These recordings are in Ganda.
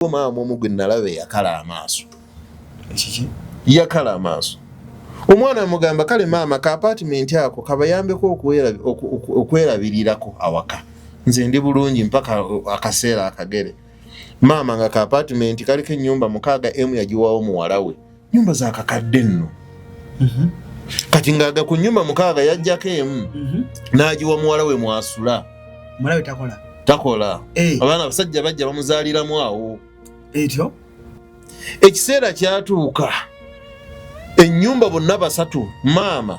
maama omugwe nalabe yakala amaaso. Yakala amaaso. Omwana amugamba kale maama ka apartment ako kabayambeko okwerabirirako awaka. Nze ndi bulungi mpaka akaseera akagere. Maama nga ka apartment kaliko ennyumba 6 emu yagiwawo muwala we. Nyumba za kakadde nno. Kati ngaga ku nyumba 6 yajjako emu. N'agiwa muwala we mwasula. Muwala we takola. Takola. Abaana abasajja bajja bamuzaaliramu awo. Etyo ekiseera kyatuuka ennyumba bonna basatu maama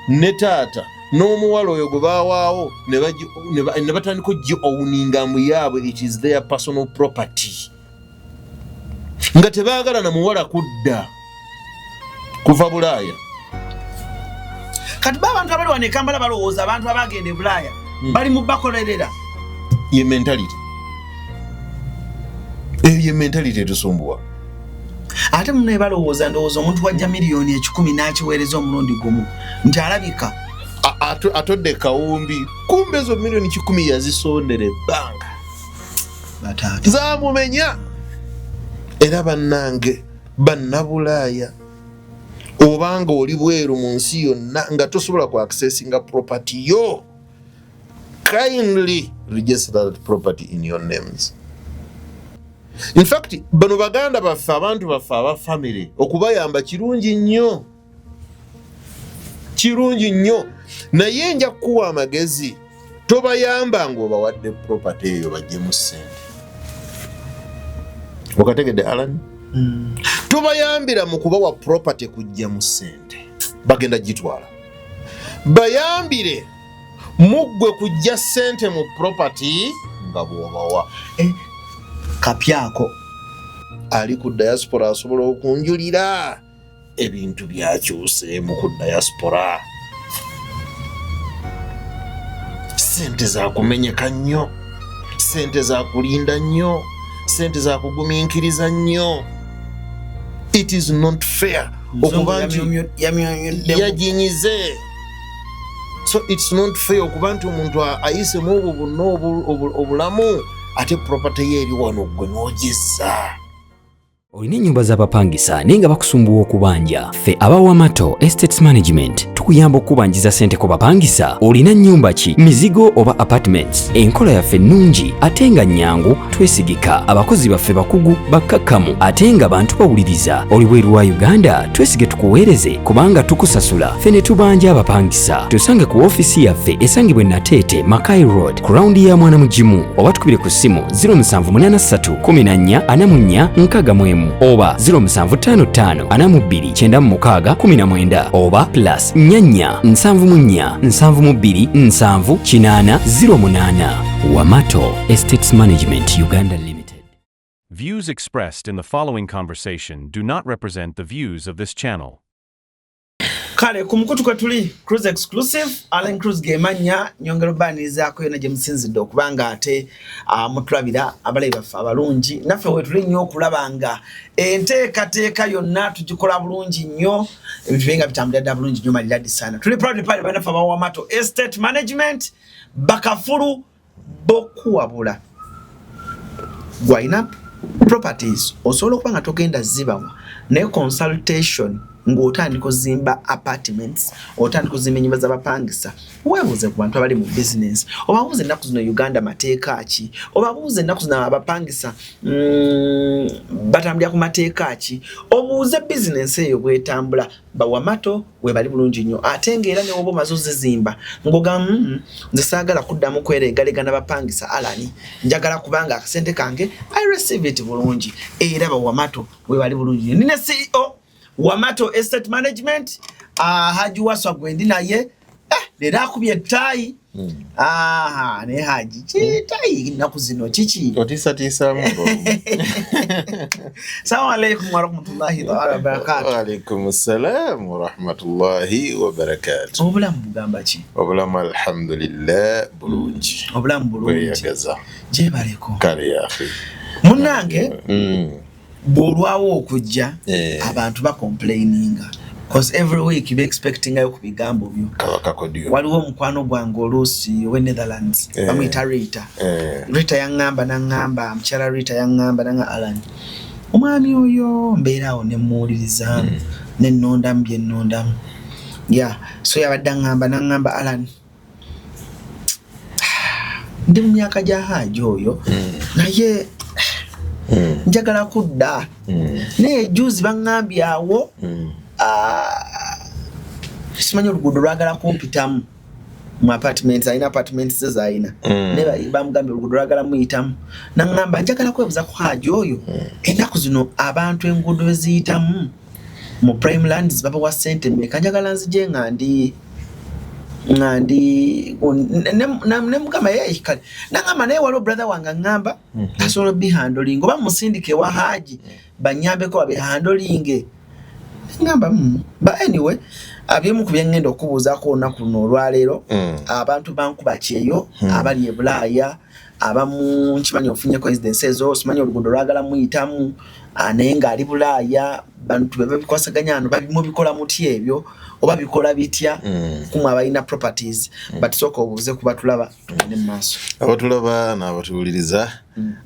ne taata n'omuwala oyo gwe baawaawo ne batandika owuninga mu yaabwe. It is their personal property nga tebaagala na muwala kudda kuva Bulaaya. Kati abantu abali wano e Kampala balowooza abantu abagenda e Bulaaya bali mu bakolerera. Ye mentality. Ye mentality etusumbuwa. Ate mune balowooza ndowooza omuntu wajja miliyoni 10 n'akiweereza omulundi gumu nti alabika atodde kawumbi kumbe ezo miliyoni 10 yazisondera ebbanga bataata zaamumenya. Era bannange bannabulaaya obanga oli bweru mu nsi yonna nga tosobola ku accessinga property yo, kindly register that property in your names. In fact, bano baganda baffe abantu baffe aba family okubayamba kirungi nnyo. Kirungi nnyo. Naye nja kuwa amagezi tobayamba ng'obawadde property eyo bajjemu ssente. Okategedde Alan? Tobayambira mu kubawa property kujja mu ssente. Bagenda gitwala. Bayambire muggwe kujja ssente mu property nga bw'obawa. Kapyako ali ku diaspora asobola okunjulira ebintu byakyuseemu ku diaspora. Sente za kumenyeka nnyo, sente za kulinda nnyo, sente za kugumiikiriza nnyo. It is not fair okuba nti yajinyize. So it's not fair okuba nti omuntu ayisemu obwo bonna obulamu ate property ye eri wano gwe n'ogizza. Olina ennyumba z'abapangisa naye nga bakusumbuwa okubanja. Ffe aba Wamato Estates Management tukuyamba okubanjiza ssente ku bapangisa. Olina nnyumba ki, mizigo oba apartments? Enkola yaffe nnungi ate nga nnyangu, twesigika. Abakozi baffe bakugu bakkakkamu ate nga bantu bawuliriza. Oli bweru wa Uganda twesige tukuweereze kubanga tukusasula. Ffe ne tubanja abapangisa. Tusange ku ofisi yaffe esangibwa e Nateete, Mackay Road, ku rawundi ya Mwana Mugimu, oba tukubire ku ssimu 0783 14 44 61 oba 0755 42 96 oba plus 44 74 72 7808. Wamato Estates Management Uganda Limited. Views expressed in the following conversation do not represent the views of this channel. Kale kumukutu kwa tuli Cruise Exclusive Allen Cruise gemanya nyongero banirizaako yona gye musinzidde okubanga ate mutulabira abalayi baffe abalungi naffe wetuli nnyo okulabanga enteekateeka yonna tugikola bulungi nnyo ebintu byenga bitambulira ddala bulungi nnyo maliradi sana. Tuli proud pale banaffe aba Wamato Estate Management bakafulu bokuwabula gwalina properties osobola okuba nga togenda zibawa naye consultation ng'otandika ozimba apartments, otandika ozimba ennyumba z'abapangisa, weebuuze ku bantu abali mu business, obabuuze ennaku zino Uganda mateeka ki, obabuuze ennaku zino abapangisa batambulira ku mateeka ki, obuuze business eyo bwetambula. Bawamato we bali bulungi nnyo ate ng'era ne woba omaze ozizimba ng'ogamba nze saagala kuddamu kweregalega n'abapangisa Alani, njagala kubanga akasente kange I receive it bulungi. Era Bawamato we bali bulungi. Nina CEO Wamato Estate Management Haji Waswa gwendi naye lera akubye ttayi ne Haji chitayi naku zino chichi otisa mungo. Assalamu alaykum wa rahmatullahi wa barakatuh. Wa alaykum assalam wa rahmatullahi wa barakatuh. Obulamu bugamba ki? Obulamu alhamdulillah bulungi. Obulamu bulungi. Yagaza. Je baleko. Kale yafi. Munange bwolwawo okujja abantu ba complaininga Because every week you be expecting ayo kubigambo byo. Kabaka Kodio. Waliwo mukwano gwange oluusi we Netherlands. Bamuyita Rita. Rita yangamba nangamba, mchala Rita yangamba nanga Alan. Omwami oyo mbeerawo ne muwuliriza ne nnondamu bye nnondamu. Yeah, so yabadde ngamba nangamba Alan. Ndi mu myaka gya haaji oyo naye njagala kudda naye juzi bangambye awo simanyi oluguudo lwagala kumpitamu mu apartments alina apartments ze zalina naye bamugambye oluguudo lwagala muyitamu nangamba njagala kwebuza ku haaji oyo ennaku zino abantu enguudo we ziyitamu mu prime lands babawa ssente mmeka njagala nzije ngandi ne mugamba yeyikale nangamba naye waliwo brother wange ngamba asobola bihandolinga oba musindike wa haaji banyambeko babihandolinge ngamba but anyway abyemu ku byengenda okubuuzaako olunaku luno olwaleero abantu bankuba kyeyo abali e Bulaaya abamu nkimanyi ofunye coincidence ezo simanyi oluguudo lwagala muyitamu naye ng'ali Bulaaya bantu be babikwasaganya ano babimubikola muti ebyo oba bikola bitya kumwe abalina properties but sooka obuuze kuba tulaba tugende mu maaso abatulaba n'abatuwuliriza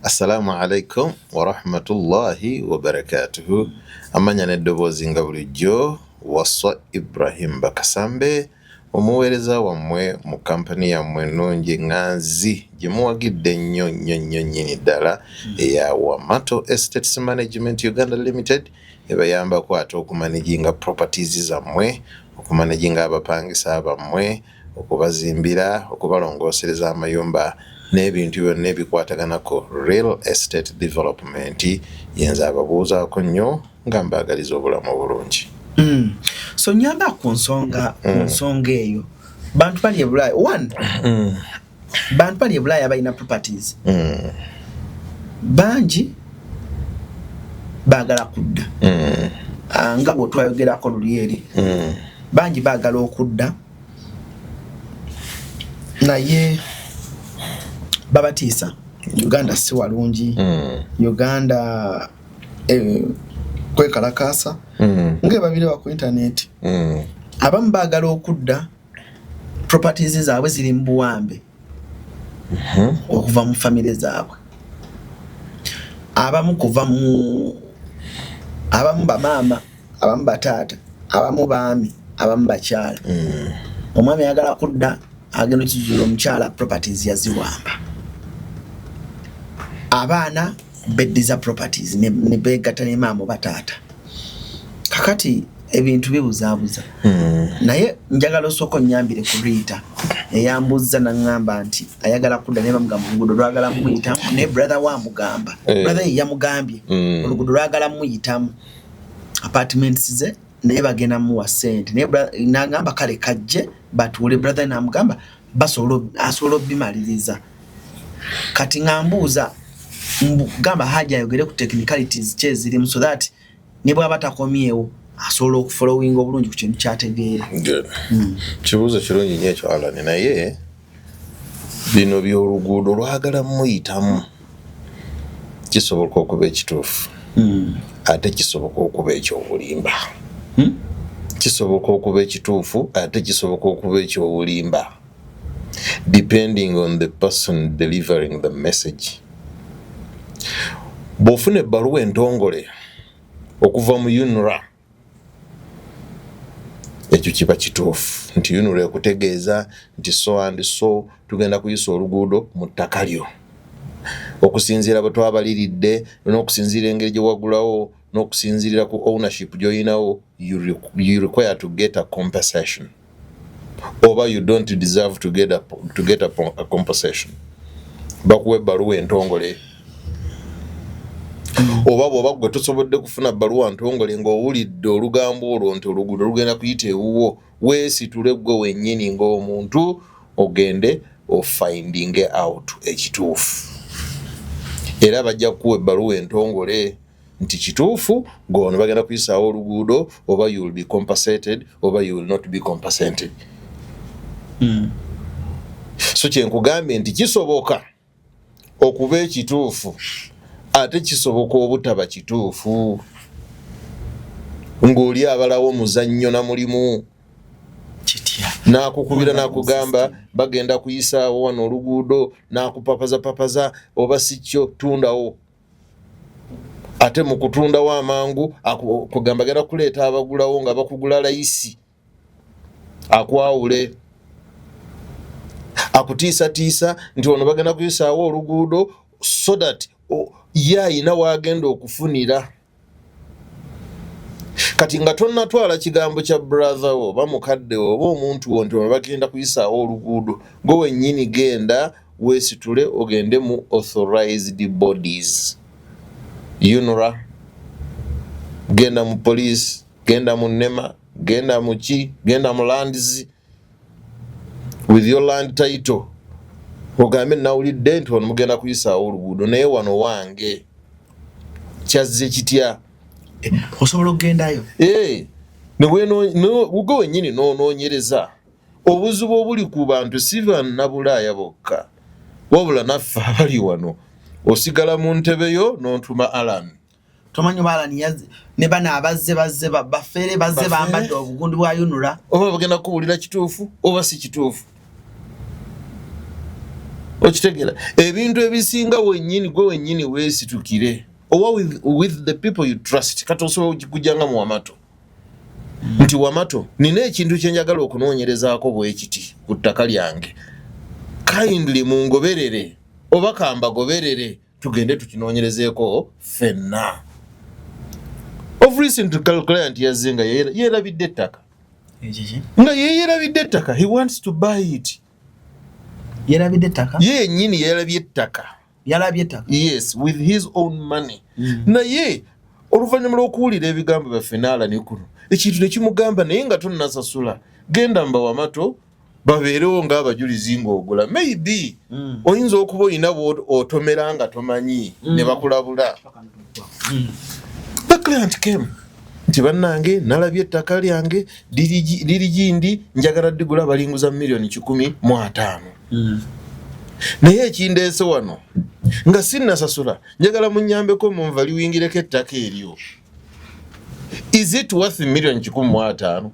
assalamu alaikum wa rahmatullahi wa barakatuhu amanya n'eddoboozi nga bulijjo Waswa Ibrahim Bakasambe omuweereza wammwe mu kampani yammwe ennungi ŋŋanzi gye muwagidde nnyo nnyini ddala eya Wamato Estates Management Uganda Limited ebayambako ate okumanaginga properties zammwe okumanaginga abapangisa bammwe okubazimbira okubalongoosereza amayumba n'ebintu byonna ebikwataganako real estate development yenza ababuuzaako nnyo nga mbaagaliza obulamu obulungi. So nyamba ku nsonga eyo bantu bali e Bulaaya bantu bali e Bulaaya balina properties bangi baagala kudda nga bwe twayogerako luli eri bangi baagala okudda naye babatiisa Uganda si walungi Uganda kwekalakaasa nga babire ku internet abamu baagala okudda properties zaabwe ziri mu buwambe okuva mu family zaabwe abamu kuva mu abamu bamaama abamu bataata abamu baami abamu bakyala omwami ayagala kudda agenda kijula omukyala properties yaziwamba abaana beddiza properties ne begatta ne maama bataata kakati ebintu bibuzaabuza naye njagala osooka onnyambire ku Rita eyambuza nangamba nti ayagala kudda naye bamugamba oluguudo lwagala muyitamu ne brother wamugamba brother ye yamugambye oluguudo lwagala muyitamu apartments ze naye bagenda muwa ssente naye nagamba kale kajje batuule brother namugamba asobola obimaliriza kati ngambuuza gamba haja ayogere ku technicalities kyezirimu so that ne bw'aba takomyewo asobola okufollowinga obulungi ku kintu kyategeera. Kibuuzo kirungi nnyo ekyo Alan naye bino by'oluguudo lwagala muyitamu kisoboka okuba ekituufu ate kisoboka okuba ekyobulimba kisoboka okuba ekituufu ate kisoboka okuba ekyobulimba depending on the person delivering the message. Bw'ofuna ebbaluwa entongole okuva mu UNRA ekyo kiba kituufu nti UNRA ekutegeeza nti so and so tugenda kuyisa oluguudo mu ttaka lyo okusinziira bwe twabaliridde n'okusinziira engeri gye wagulawo n'okusinziirira ku ownership gy'olinawo you require to get a compensation oba you don't deserve to get a compensation bakuwa ebbaluwa entongole oba bw'oba gwe tosobodde kufuna bbaluwa ntongole ng'owulidde olugambo olwo nti oluguudo lugenda kuyita ewuwo weesitule gwe wennyini ng'omuntu ogende ofindinge out ekituufu era bajja kukuwa ebbaluwa entongole nti kituufu g'ono bagenda kuyisaawo oluguudo oba you will be compensated oba you will not be compensated. So kyenkugambye nti kisoboka okuba ekituufu ate kisoboka obutaba kituufu ng'oli abalawo muzannyo na mulimu nakukubira nakugamba bagenda kuyisaawo wano oluguudo nakupapaza oba sikyo tundawo ate mu kutundawo amangu kugamba genda kuleeta abagulawo nga bakugula layisi akwawule akutiisatiisa nti ono bagenda kuyisaawo oluguudo so that ye ayina wagenda okufunira. Kati nga tonnatwala kigambo kya brother wo oba mukadde wo oba omuntu wo nti bagenda kuyisaawo oluguudo, gwe wennyini genda weesitule ogende mu authorized bodies. UNRA, genda mu police, genda mu NEMA, genda mu ki, genda mu lands with your land title. Ogambe nawulidde nti ono mugenda kuyisaawo oluguudo naye wano wange kyazze kitya. Osobola okugendayo. Ugwe wennyini n'onoonyereza obuzibu obuli ku bantu si bannabulaaya bokka wabula naffe abali wano. Osigala mu ntebe yo n'ontuma Alan. Tomanyi ba Alan ne bana abazze bafere bazze bambadde obugundu bwa UNRA. Oba bagenda kuwulira kituufu oba si kituufu. Okitegera ebintu ebisinga wennyini gwe wennyini weesitukire oba with the people you trust. Kati osobola okikujjanga mu Wamato nti Wamato nina ekintu kye njagala okunoonyerezaako bwe kiti ku ttaka lyange, kindly mungoberere oba kambagoberere tugende tukinoonyerezeeko ffenna. Of recent client yazze nga yeerabidde ettaka nga yeerabidde ettaka, he wants to buy it. Yerabidde ettaka? Ye nnyini yeerabye ettaka. Yalabye ettaka? Yes, with his own money. Naye oluvannyuma lw'okuwulira ebigambo byaffe n'Alani kuno ekintu ne kimugamba naye nga tonnasasula genda mba Wamato babeerewo ng'abajulizi ng'ogula. Maybe oyinza okuba olina otomera nga tomanyi ne bakulabula. The client came nti bannange nalabye ettaka lyange liri gindi njagala digula balinguza $1,150,000. Naye ekindeese wano nga sinnasasula njagala munnyambeko munvaliwingireko ettaka eryo. Is it worth $1,150,000?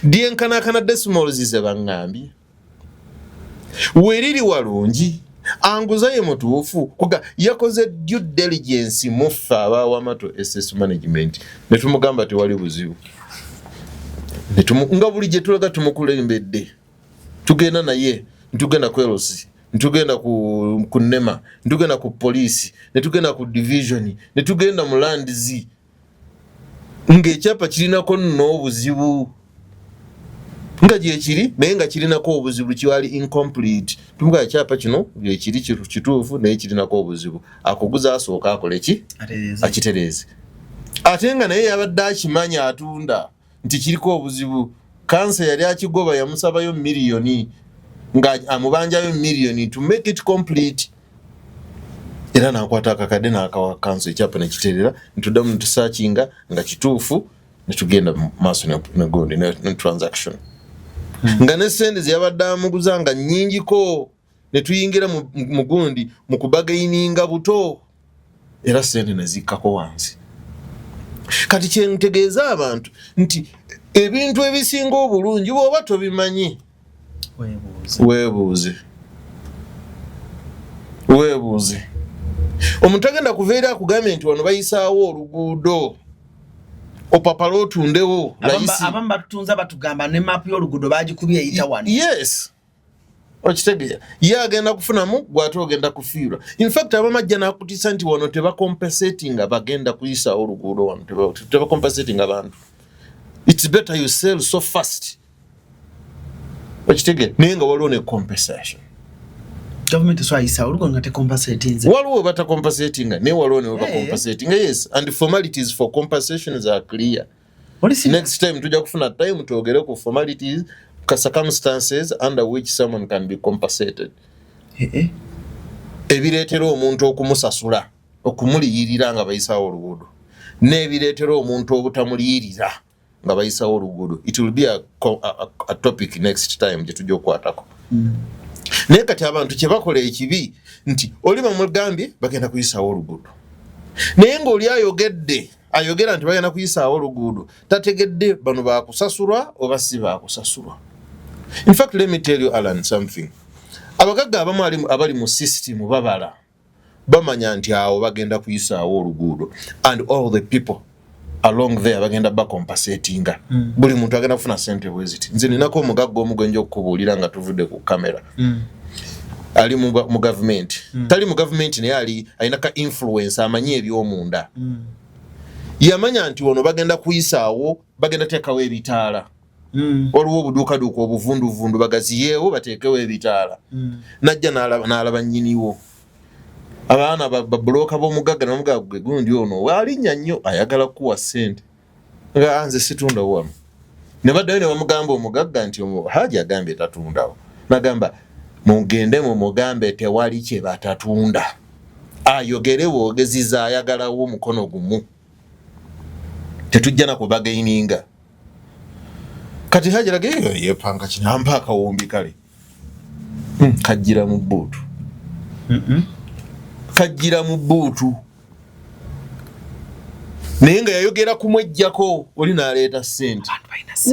Dienkanakana decimals ze baŋŋambye weriri walungi anguza ye mutuufu kuga yakoze due diligence muffe aba Wamato SS management ne tumugamba tewali buzibu nga buli gye tulaga tumukulembedde tugenda naye ntugenda ku LC ntugenda ku NEMA ntugenda ku police netugenda ku division netugenda mu lands ng'ekyapa kirinako n'obuzibu nga gye kiri naye nga kirinako obuzibu kiwali incomplete. Tumuga ekyapa kino ekiri kituufu naye kirinako obuzibu akuguza asooka akole ki akitereeze ate nga naye yabadde akimanya atunda nti kiriko obuzibu. Kansa yali akigoba yamusabayo $1,000,000 nga amubanjayo $1,000,000 to make it complete. Era nakwata akakadde n'akawa kansa ekyapa ne kiterera ntuddamu ne tusearchinga nga kituufu ne tugenda maaso ne gundi ne transaction. Nga ne sente ziyabadde amuguza nga nnyingiko ne tuyingira mu gundi mu kubagayininga buto era sente ne zikkako wansi. Kati kye ntegeeza abantu nti ebintu ebisinga obulungi bw'oba tobimanyi weebuuze. Omuntu agenda kuveera akugambye nti wano bayisaawo oluguudo opapala otundewo layisi. Abamu batutunza batugamba ne map y'oluguudo bagikubye eyita wano. Yes. Okitegeera ye agenda kufunamu gwate ogenda kufiirwa. In fact abamajja n'akutiisa nti wano tebakompensating bagenda kuyisaawo oluguudo wano tebakompensating abantu. It's better you sell so fast. Okitegeera naye nga waliwo ne compensation. Government so ayisa olugo nga te compensating. Waliwo bata compensating naye waliwo ne bata compensating. Yes, and the formalities for compensations are clear. Next time tujja kufuna time tuogere ku formalities circumstances under which someone can be compensated. Ebireetera omuntu okumusasula okumuliyirira nga bayisaawo oluguudo n'ebireetera omuntu obutamuliyirira nga bayisaawo oluguudo. It will be a topic next time gye tujja okukwatako. Naye kati abantu kye bakola ekibi nti oli bamugambye bagenda kuyisaawo oluguudo naye ng'oli ayogedde ayogera nti bagenda kuyisaawo oluguudo tategedde bano baakusasulwa oba si baakusasulwa. In fact, let me tell you, Alan, something. Abagagga abamu abali mu system babala bamanya nti awo bagenda kuyisaawo oluguudo, and all the people along there bagenda bakompensatinga. Buli muntu agenda kufuna sente bweziti. Nze ninako omugagga omu gwe nja okubuulira nga tuvudde ku kamera. Ali mu government. Tali mu government naye alina ka influence amanyi eby'omunda. Yamanya nti ono bagenda kuyisaawo, bagenda teekawo ebitaala. Waliwo obuduukaduuka obuvunduvundu bagaziyeewo bateekewo ebitaala. Najja n'alaba nnyiniwo. Abaana babulooka b'omugagga n'omugagga gwe gundi ono waalinya nnyo ayagala kuwa ssente. Nga nze situndawo wano. Ne baddayo ne bamugamba omugagga nti Hajji agambye tatundawo. Nagamba mugende mu mugambe tewali kye batatunda. Ayogere bwogezizza ayagalawo mukono gumu. Tetujja na kubagaininga. Kati Hajji lageye yepanga kinampa akawumbi kale. Kajjira mu bbuutu. Kajjira mu bbuutu. Naye nga yayogera kumwejjako oli n'aleeta ssente.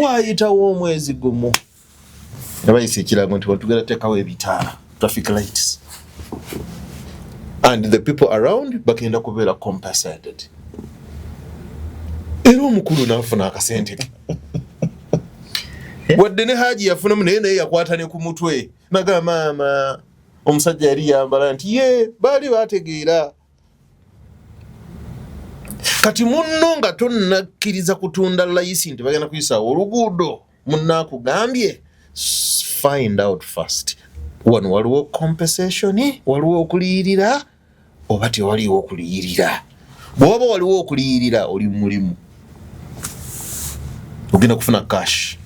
Waayitawo omwezi gumu. Nabayise ekirago nti watugenda teekawo ebitaala, traffic lights. And the people around bagenda kubeera compensated. Era omukulu n'afuna akasente ke. Wadde ne Hajji yafunamu naye yakwata ne ku mutwe. Nagamba maama omusajja yali yambala nti baali baategeera. Kati munno nga tonnakkiriza kutunda layisi nti bagenda kuyisaawo oluguudo munnakugambye, find out first. Wano waliwo compensation, waliwo okuliyirira oba tewaliwo okuliyirira. Bw'oba waliwo okuliyirira oli mulimu. Ogenda kufuna cash.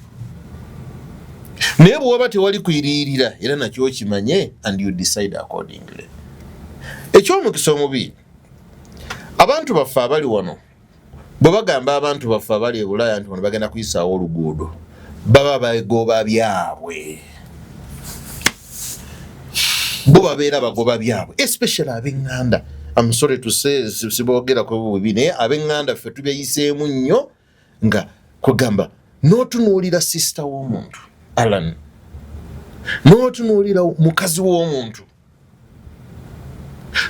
Naye bw'oba tewali kuyirira era nakyo okimanye and you decide accordingly. Eky'omukisa omubi, abantu baffe abali wano bwe bagamba abantu baffe abali e Bulaaya nti wano bagenda kuyisaawo oluguudo, baba bagoba byabwe. Bo babeera bagoba byabwe, especially ab'eŋŋanda. I'm sorry to say, siboogerako bubi, naye ab'eŋŋanda ffe tubyeyiseemu nnyo nga kugamba n'otunuulira sister w'omuntu Alan, n'otunuulira mukazi w'omuntu,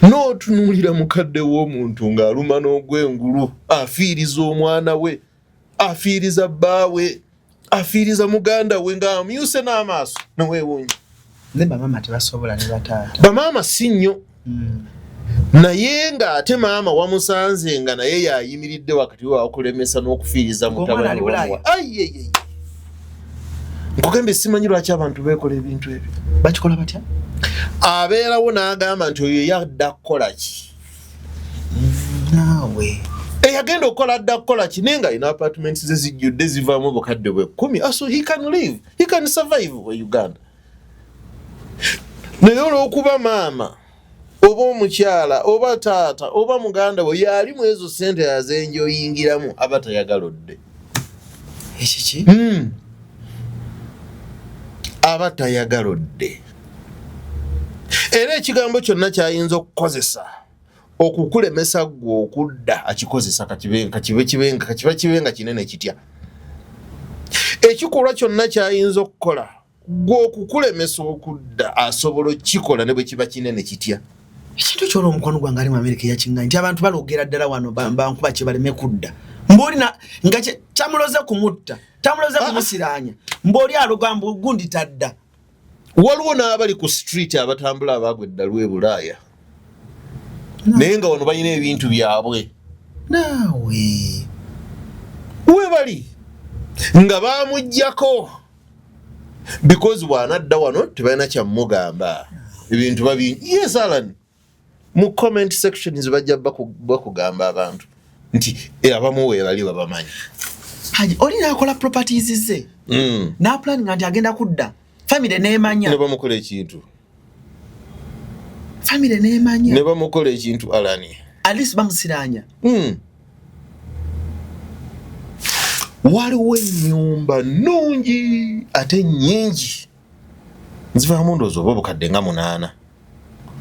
n'otunuulira mukadde w'omuntu ng'aluma n'ogwengulu, afiiriza omwana we, afiiriza bbaawe, afiiriza muganda we ng'amyuse n'amaaso neweewuunya. Ne bamaama tebasobola ne bataata. Bamaama si nnyo. Naye ng'ate maama wamusanze nga naye yayimiridde wakati wa okulemesa n'okufiiriza mutabani wa. Ayeyeye. Nkugambye simanyi lwaki abantu beekola ebintu ebyo. Bakikola batya? Abeerawo n'agamba nti oyo yadda kukola ki? Naawe. Eyagenda okukola adda kukola ki? Naye nga alina apartments ze zijjudde zivaamu obukadde bwe 10. So he can live. He can survive in Uganda. Naye olw'okuba maama oba omukyala oba taata oba muganda we yali mu ezo ssente yazenjoyingiramu aba tayagalodde. Ekiki? Aba tayagalodde. Era ekigambo kyonna kyayinza okukozesa okukulemesa gwe okudda akikozesa kakiba kinene kitya. Ekikolwa kyonna kyayinza okukola gwe okukulemesa okudda asobola okikola ne bwe kiba kinene kitya. Ekintu ky'olwo omukono gwange ali mu Amerika yakiŋŋaanyi nti abantu balogera ddala wano bankuba kye baleme kudda. Mboli nga kyamuloze kumutta, tamuloze kumusiraanya. Mboli alugamba gundi tadda. Waliwo n'abali ku street abatambula abagwa eddalu e Bulaaya. Naye nga wano balina ebintu byabwe. Naawe. We bali nga baamuggyako. Because wanadda wano tebalina kyamugamba. Ebintu babingi. Yes, Alan. Mu comment sections bajja bakugamba abantu nti abamu we bali babamanyi. Haji oli nakola properties ze. Na planning nti agenda kudda. Family neemanya. Ne bamukola ekintu. Family neemanya. Ne bamukola ekintu Alani. At least bamusiranya. Waliwo ennyumba nnungi ate nnyingi. Nzivaamu ndowooza oba obukadde nga 8.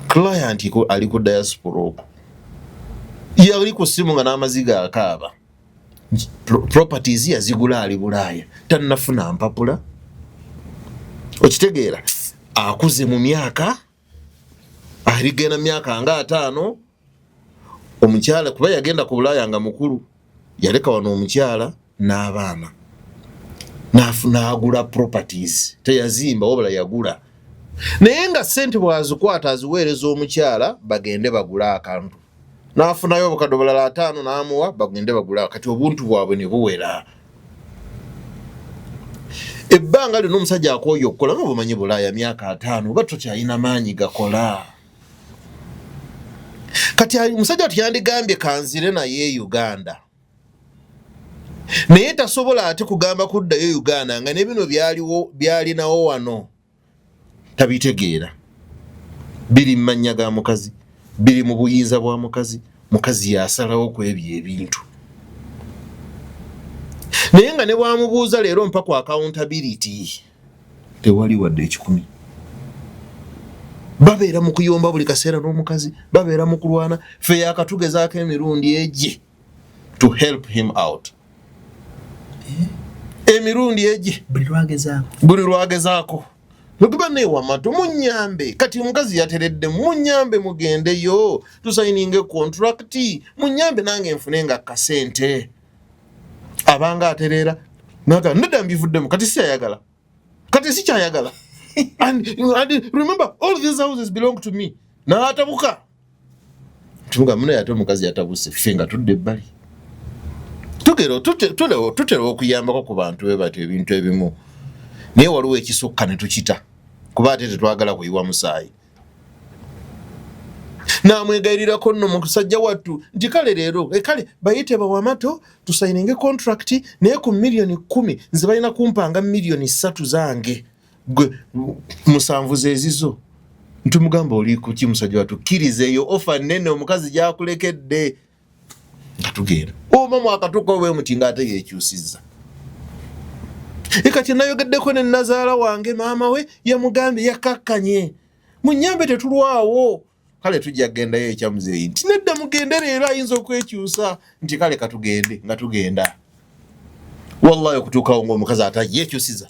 Client ali ku diaspora okwo yali ku simu nga n'amaziga akaaba properties yazigula ali Bulaaya tannafuna mpapula okitegeera akuze mu myaka aligenda myaka nga 5 omukyala kuba yagenda ku Bulaaya nga mukulu yaleka wano omukyala n'abaana n'agula properties teyazimba wabula yagula naye nga ssente bwazikwata aziweereza omukyala bagende bagula akantu n'afunayo obukadde bulala 5 n'amuwa bagende bagula kati obuntu bwabwe ne buwera ebbanga lino omusajja akooye okukola nga bumanyi Bulaaya myaka 5 oba tokyalina maanyi gakola kati omusajja tuyandigambye kanzire naye Uganda naye tasobola ate kugamba kuddayo Uganda nga ne bino byalinawo wano tabitegeera biri mmanya ga mukazi biri mu buyinza bwa mukazi yasalawo ku ebintu naye nga ne bwamubuuza leero mpa ku accountability tewali wadde ekikumi babeera mu kuyomba buli kaseera n'omukazi babeera mu kulwana fe yakatugezaako emirundi egye to help him out emirundi egye buli lwagezaako Lukuba ne Wamato munyambe kati omukazi yateredde munyambe mugendeyo tusayininge contract munyambe nange nfune nga kasente abanga aterera naga ndada mbivuddemu kati siyayagala kati sikyayagala and remember all these houses belong to me na atabuka tuga muna yato omukazi yatabuse fenga tudde ebbali tutero okuyambako ku bantu bebati ebintu ebimu naye waliwo ekisukka ne tukita kuba ate tetwagala kuyiwa musaayi namwegayirirako nno musajja wattu nti kale leero kale bayite Bawamato tusayininge contract naye ku million 10 nze balina kumpanga million 3 zange gwe 7 zezizo ntumugamba oli ku ki musajja wattu kirizeeyo offer nene omukazi gyakulekedde nga tugenda omama akatuka owe mutinga ate yekyusizza ekati nayogeddeko ne nazaala wange maama we yamugambye yakakkanye munyambe tetulwawo kale tujja gendayo ekyamuzeeyi nti nedda mugende leero ayinza okwekyusa nti kale katugende nga tugenda wallahi okutuukawo ng'omukazi ataji yekyusiza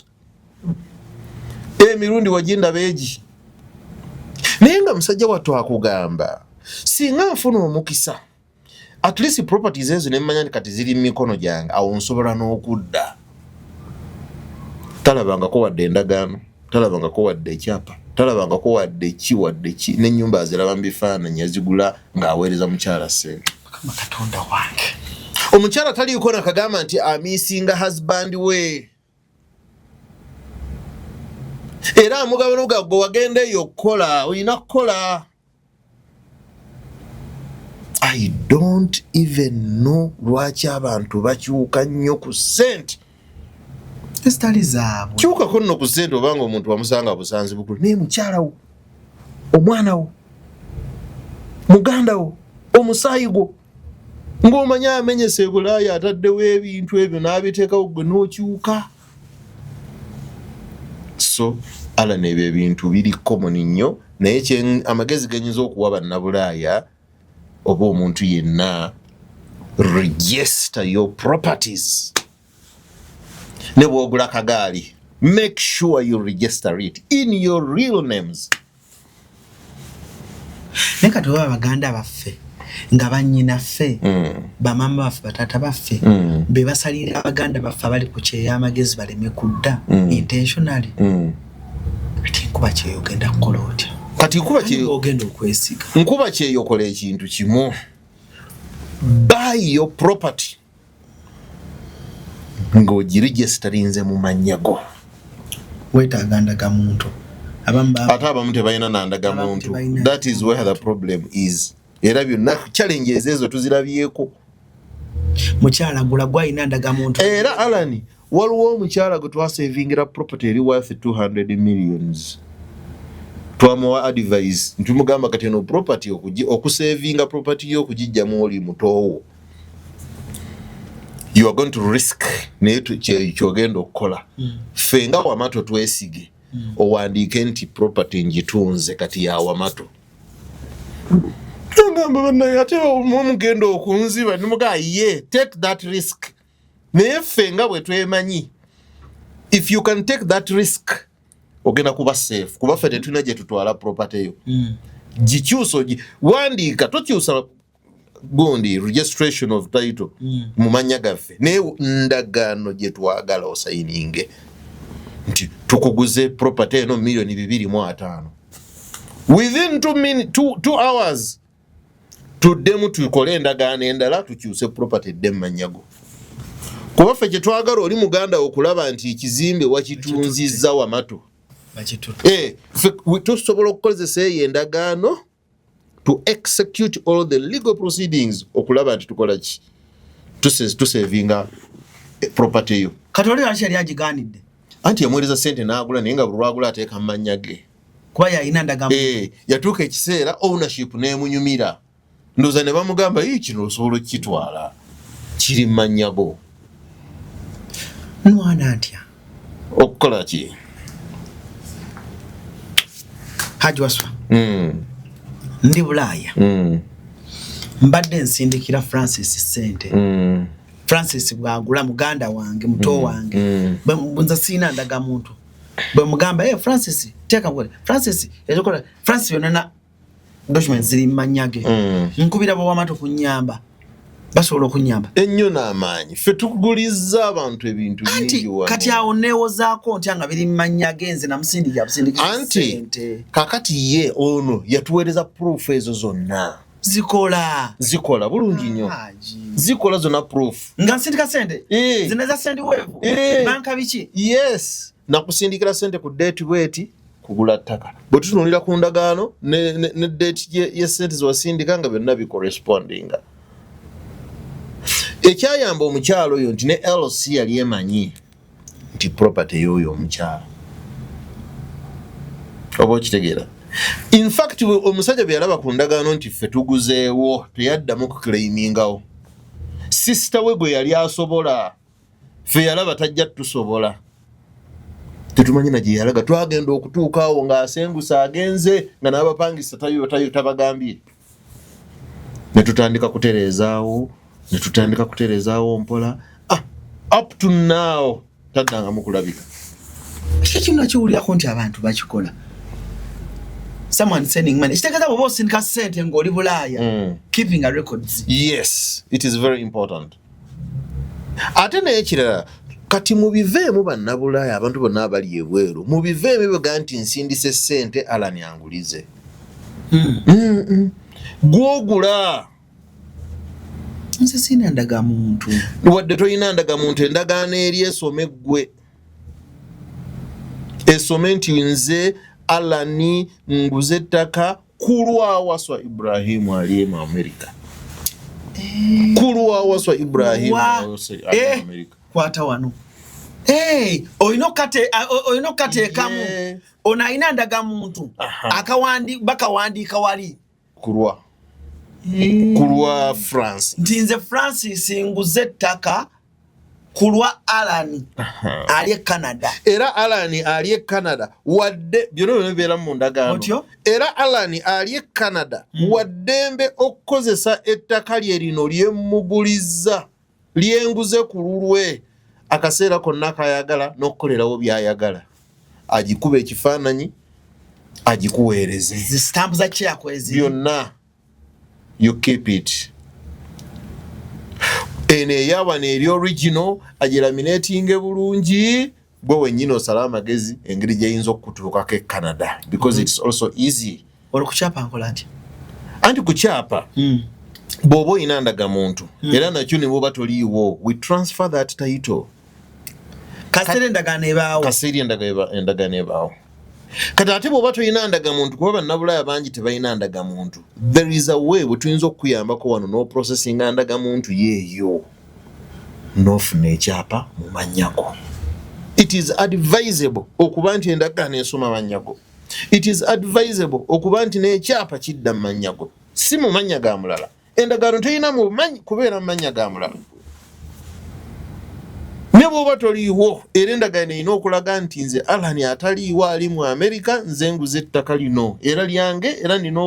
emirundi wagindaba egi naye nga musajja wattu akugamba singa nfuna omukisa at least properties ezo nemmanya nti kati ziri mu mikono gyange awo nsobola n'okudda talabangako wadde endagaano talabangako wadde ekyapa talabangako wadde ki n'ennyumba aziraba mu bifaananyi yazigula ng'aweereza mukyala ssente Katonda wange omukyala taliiko nakagamba nti amiisinga husband we era amugabano gagwe wagendeeyo okukola olina kukola I don't even know lwaki abantu bakyuka nnyo ku ssente esitali zaabwe kyukako nno ku ssente obanga omuntu wamusanga busanzi bukulu naye mukyala wo omwana wo muganda wo omusaayi gwo ng'omanya amenyese e Bulaaya ataddewo ebintu ebyo n'abiteekawo gwe n'okyuka so ala n'ebyo ebintu biri common nnyo naye amagezi genyinza okuwa bannabulaaya oba omuntu yenna register your properties ne bwogula kagaali make sure you register it in your real names ne kati oba Baganda baffe nga bannyinaffe bamama baffe batata baffe be basalira Abaganda baffe abali ku kyeya amagezi baleme kudda intentionally kati nkuba kyeyo ogenda kukola otya kati nkuba kyeyo ogenda okwesiga nkuba kyeyo okola ekintu kimu buy your property ng'ogiregisterinze mu manyago weetaaga ndagamuntu ate abamu tebalina nandagamuntu that is where the problem is era byonna challenges ezo tuzirabyeko mukyala gula gwalina ndagamuntu era Alani waliwo omukyala gwe twasavingira property eri worth 200 millions twamuwa advice ntumugamba kati eno property okusavinga property yo okugijjamu oli mutoowo you are going to risk naye kyogenda okukola ffe nga Wamato twesige owandiike nti property ngitunze kati ya Wamato ngamba bana ate omugendo okunziba nimuga ye take that risk naye ffe nga bwe twemanyi if you can take that risk ogenda kuba safe kuba ffe tetulina gye tutwala property yo gikyuso wandiika tokyusa gundi registration of title mu manya gaffe naye ndagaano gye twagala osayininge nti tukuguze property eno $2.5 million within 2 hours tuddemu tukole endagaano endala tukyuse property eddemu manyago kuba ffe kye twagala oli muganda okulaba nti ekizimbe wakitunzizza wamato tusobola okukozesa eyo endagaano to execute all the legal proceedings okulaba nti tukola ki tusevinga property yo kati oli lwaki yali agigaanidde anti yamuweereza sente n'agula naye nga buli lwagula ateeka mu mannya ge kuba yalina ndagamu yatuuka ekiseera ownership n'emunyumira ndowooza ne bamugamba kino osobola okukitwala kiri mu mannya go nwana atya okukola ki Haji Waswa ndi Bulaaya mbadde nsindikira Francis sente Francis bwagula muganda wange muto wange bwenza sina ndaga muntu bwe mugamba Francis teka ngole Francis yakola Francis yonana documents ziri manyage nkubira bo wamato kunyamba basobola okunyamba ennyo n'amaanyi ffe tukuguliza abantu ebintu bingi wano kati awo neewozaako nti anga biri manyage nze namusindikira busindikira anti kakati ye ono yatuweereza proof ezo zonna zikola bulungi nnyo zikola zonna proof nga nsindika sente zineza sente weevu banka biki yes nakusindikira sente ku date bweti kugula ttaka bwe tutunulira ku ndagaano ne date ye sente zewasindika nga byonna bicorrespondinga ekyayamba omukyalo oyo nti ne LC yali emanyi nti property y'oyo omukyalo oba okitegeera in fact omusajja bwe yalaba ku ndagaano nti ffe tuguzeewo teyaddamu kuclaimingawo sister we gwe yali asobola ffe yalaba tajja tusobola tetumanyi na gye yalaga twagenda okutuukaawo ng'asengusa agenze nga n'abapangisa tayo tabagambye ne tutandika kutereezaawo mpola up to now taddangamu kulabika kino nakiwulirako nti abantu bakikola someone sending money kitegeeza bw'oba osindika ssente ng'oli Bulaaya keeping a records yes it is very important ate naye kirala kati mubiveemu bannabulaaya abantu bonna abali ebweru mubiveemu bega nti nsindise ssente Alan angulize gwogula nze sina ndaga muntu wadde toyina ndaga muntu endagaano eri esome ggwe esome nti nze Alan nguze ettaka kulwa Waswa Ibrahim ali mu America kulwa Waswa Ibrahim ali mu America kwata wano oyino kateekamu ono ayina ndaga muntu bakawandiika wali kulwa France nti nze Francis nguze ettaka kulwa Alan ali e Canada era Alan ali e Canada wadde byonna bibeera mu ndagaano era Alan ali e Canada waddembe okukozesa ettaka lye lino lyemugulizza lyenguze ku lulwe akaseera konna kayagala n'okukolerawo byayagala agikuba ekifaananyi agikuweereze zistampu za kyakwezi byonna you keep it ene eyawana eri original agiraminatinge bulungi gwe wennyini osala amagezi engeri gyeyinza okutuukako e Canada because it's also easy olikukyapa nkola nti anti kukyapa bw'oba oyina ndagamuntu era nakyo ne bw'oba toliiwo we transfer that title kaseera endagaano ebaawo kati ate bw'oba toyina ndagamuntu kuba bannabulaaya bangi tebalina ndagamuntu there is a way bwe tuyinza okukuyambako wano n'oprocessinga ndagamuntu yeeyo n'ofuna ekyapa mu mannyako it is advisable okuba nti endagaano esoma mannyako it is advisable okuba nti n'ekyapa kidda mu mannyako si mu mannya ga mulala endagaano toyina kubeera mu mannya ga mulala ne bw'oba toliiwo era endagaano erina okulaga nti nze Alan ataliiwo ali mu America nze nguze ettaka lino era lyange era nina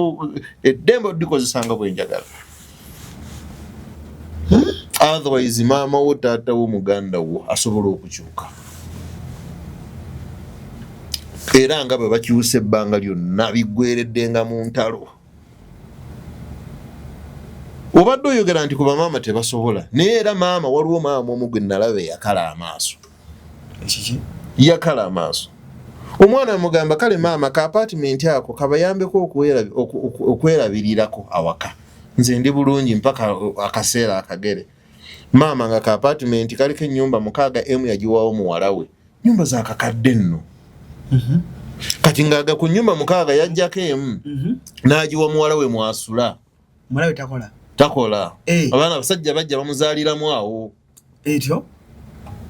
eddembe oddikozesa nga bwe njagala. Otherwise maama wo taata wo muganda wo asobola okukyuka era nga bwe bakyusa ebbanga lyonna biggwereddenga mu ntalo. Obadde oyogera nti kuba maama tebasobola naye era maama waliwo maama omu gwe nalaba yakala amaaso. Yakala amaaso. Omwana mugamba kale maama ka apartment ako kabayambeko okwerabirirako awaka. Nze ndi bulungi mpaka akaseera akagere. Maama nga ka apartment kaliko ennyumba 6 yagiwawo muwala we. Nyumba za kakadde nno. Kati ngaga ku nyumba 6 yajjako emu n'agiwa muwala we mwasula. Muwala we takola. Takola. Abaana abasajja bajja bamuzaaliramu awo. Etyo?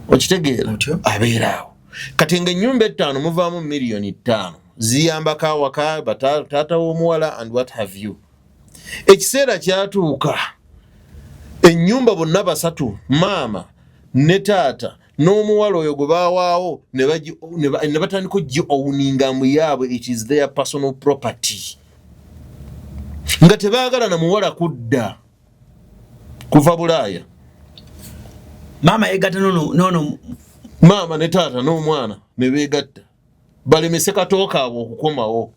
Okitegeera? Abeeraawo. Kati ng'ennyumba 5 muvaamu $5,000,000 ziyambako awaka taata w'omuwala and what have you. Ekiseera kyatuuka ennyumba bonna basatu maama ne taata n'omuwala oyo gwe baawaawo ne batandika ogi-owninga mu yaabwe, it is their personal property. Nga tebaagala na muwala kudda kuva Bulaaya. Maama yegatta nono maama ne taata n'omwana ne beegatta balemese katooka abo okukomawo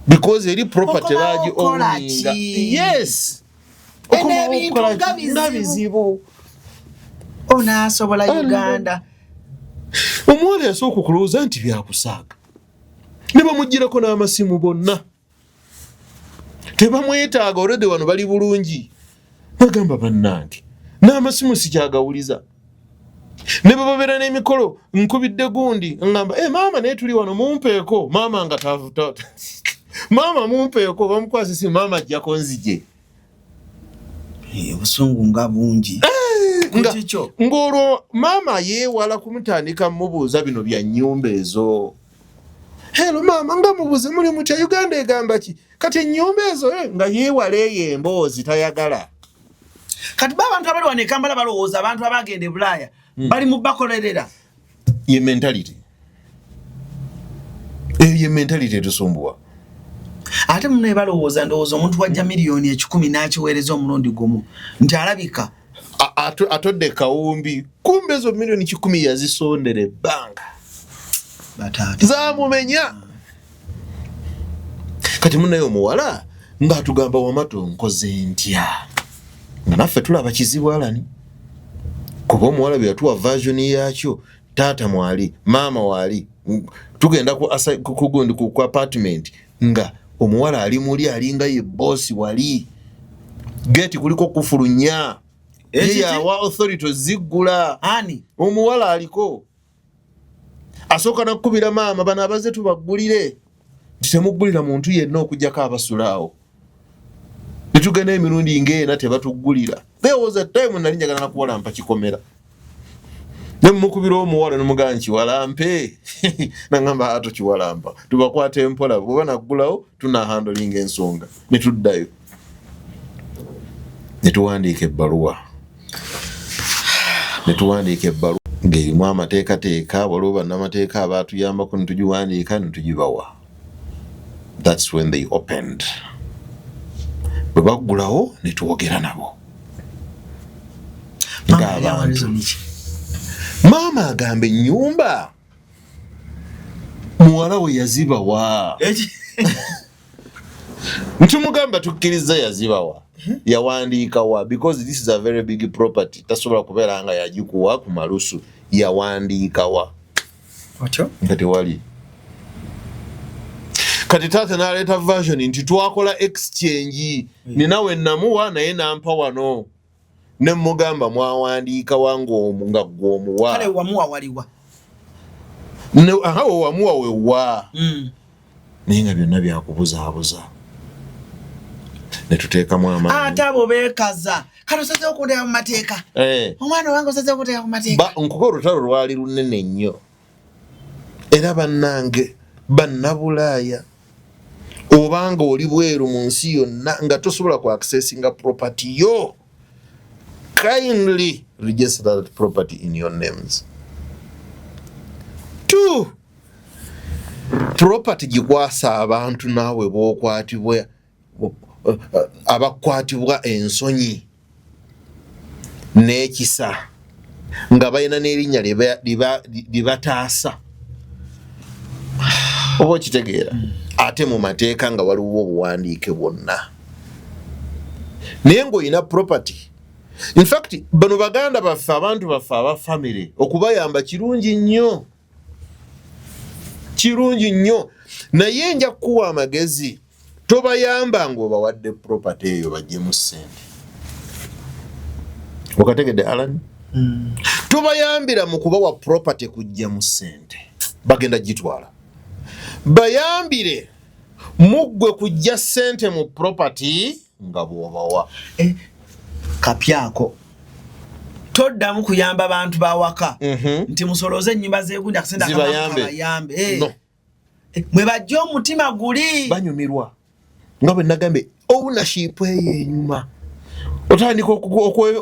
because eri property baagi owninga. Yes. Nga bizibu. Onaasobola Uganda. Omuwala yasooka okulowooza nti byakusaaga ne bamuggyirako n'amasimu bonna. Tebamwetaaga olwedde wano bali bulungi. Bagamba bannange n'amasimu sikyagawuliza. Ne babeera n'emikolo nkubidde gundi ngamba maama naye tuli wano mumpeeko. Maama nga maama mumpeeko bamukwasisi maama ajjako nzije. Obusungu nga bungi. Ng'olwo maama yeewala kumutandika mubuuza bino bya nnyumba ezo. Hello maama nga mubuuze muli mutya Uganda egamba ki? Kati ennyumba ezo nga yeewala eyo emboozi tayagala. Kati abantu abali wano e Kampala balowooza abantu abagenda e Bulaaya bali mu bakolerera. Ye mentality. Ye mentality etusumbuwa. Ate muno balowooza ndowooza omuntu wajja $1,10,000 n'akiweereza omulundi gumu nti alabika atodde kawumbi kumbe ezo $1,10,000 yazisondera ebbanga zamumenya. Kati munayo omuwala ng'atugamba Wamato nkoze ntya nga naffe tulaba kizibu Alani kuba omuwala bwe yatuwa version yakyo taata mwali maama wali tugenda ku gundi ku apartment nga omuwala ali muli alinga ye boss wali geti kuliko kufulunya yawa authority ziggula ani omuwala aliko asooka nakubira maama bana abaze tubaggulire temugulira muntu yenna okujjako abasulaawo netugenda emirundi ng'ena tebatugulira. There was a time nali njagala nakuwala mpa kikomera nemukubira omuwala nemugamba nti walampe nangamba ato kiwalampa tubakwata empola bw'oba naggulawo tunahandolinga ensonga netuddayo netuwandiika ebbaluwa ng'erimu amateekateeka waliwo bannamateeka abaatuyambako netugiwandiika netugibawa. That's when they opened. Bwe baggulawo netwogera nabo ng'abantu. Maama agamba ennyumba muwala we yazibawa. Ntumugamba tukkiriza yazibawa. Yawandiika wa because this is a very big property. Tasobola kubeera nga yagikuwa ku malusu. Yawandiika wa. Watyo? Nga tewali. Kati taata n'aleeta version nti twakola exchange. Ninawe namuwa naye nampa wano. Ne mugamba mwawandiika wangu nga gwomuwa. Kale wamuwa waliwa. Wamuwa wewa. Naye nga byonna byakubuzaabuza. Netuteekamu amaanyi. Ate abo beekaza. Kale osazeewo okuteeka mu mateeka. Omwana wange osazeewo okuteeka ku mateeka. Nkuba olutalo lwali lunene nnyo. Era bannange bannabulaaya obanga oli bweru mu nsi yonna nga tosobola ku accessinga property yo kindly register that property in your names. 2, property gikwasa abantu naawe b'okwatibwa abakwatibwa ensonyi n'ekisa nga balina n'erinnya libataasa oba okitegeera ate mu mateeka nga waliwo obuwandiike bwonna naye ng'olina property. In fact bano baganda baffe abantu baffe aba family okubayamba kirungi nnyo naye nja kuwa amagezi tobayamba ng'obawadde property eyo bajjemu ssente. Okategedde Alan? Tobayambira mu kubawa property kujjamu ssente bagenda gitwala. Bayambire muggwe kujja ssente mu property nga bw'obawa. Kapyako toddamu kuyamba abantu bawaka nti musoloze ennyumba z'egundi akasenda kabayambe mwe bajja omutima guli banyumirwa nga bwe nagambe ownership eyo enyuma otandika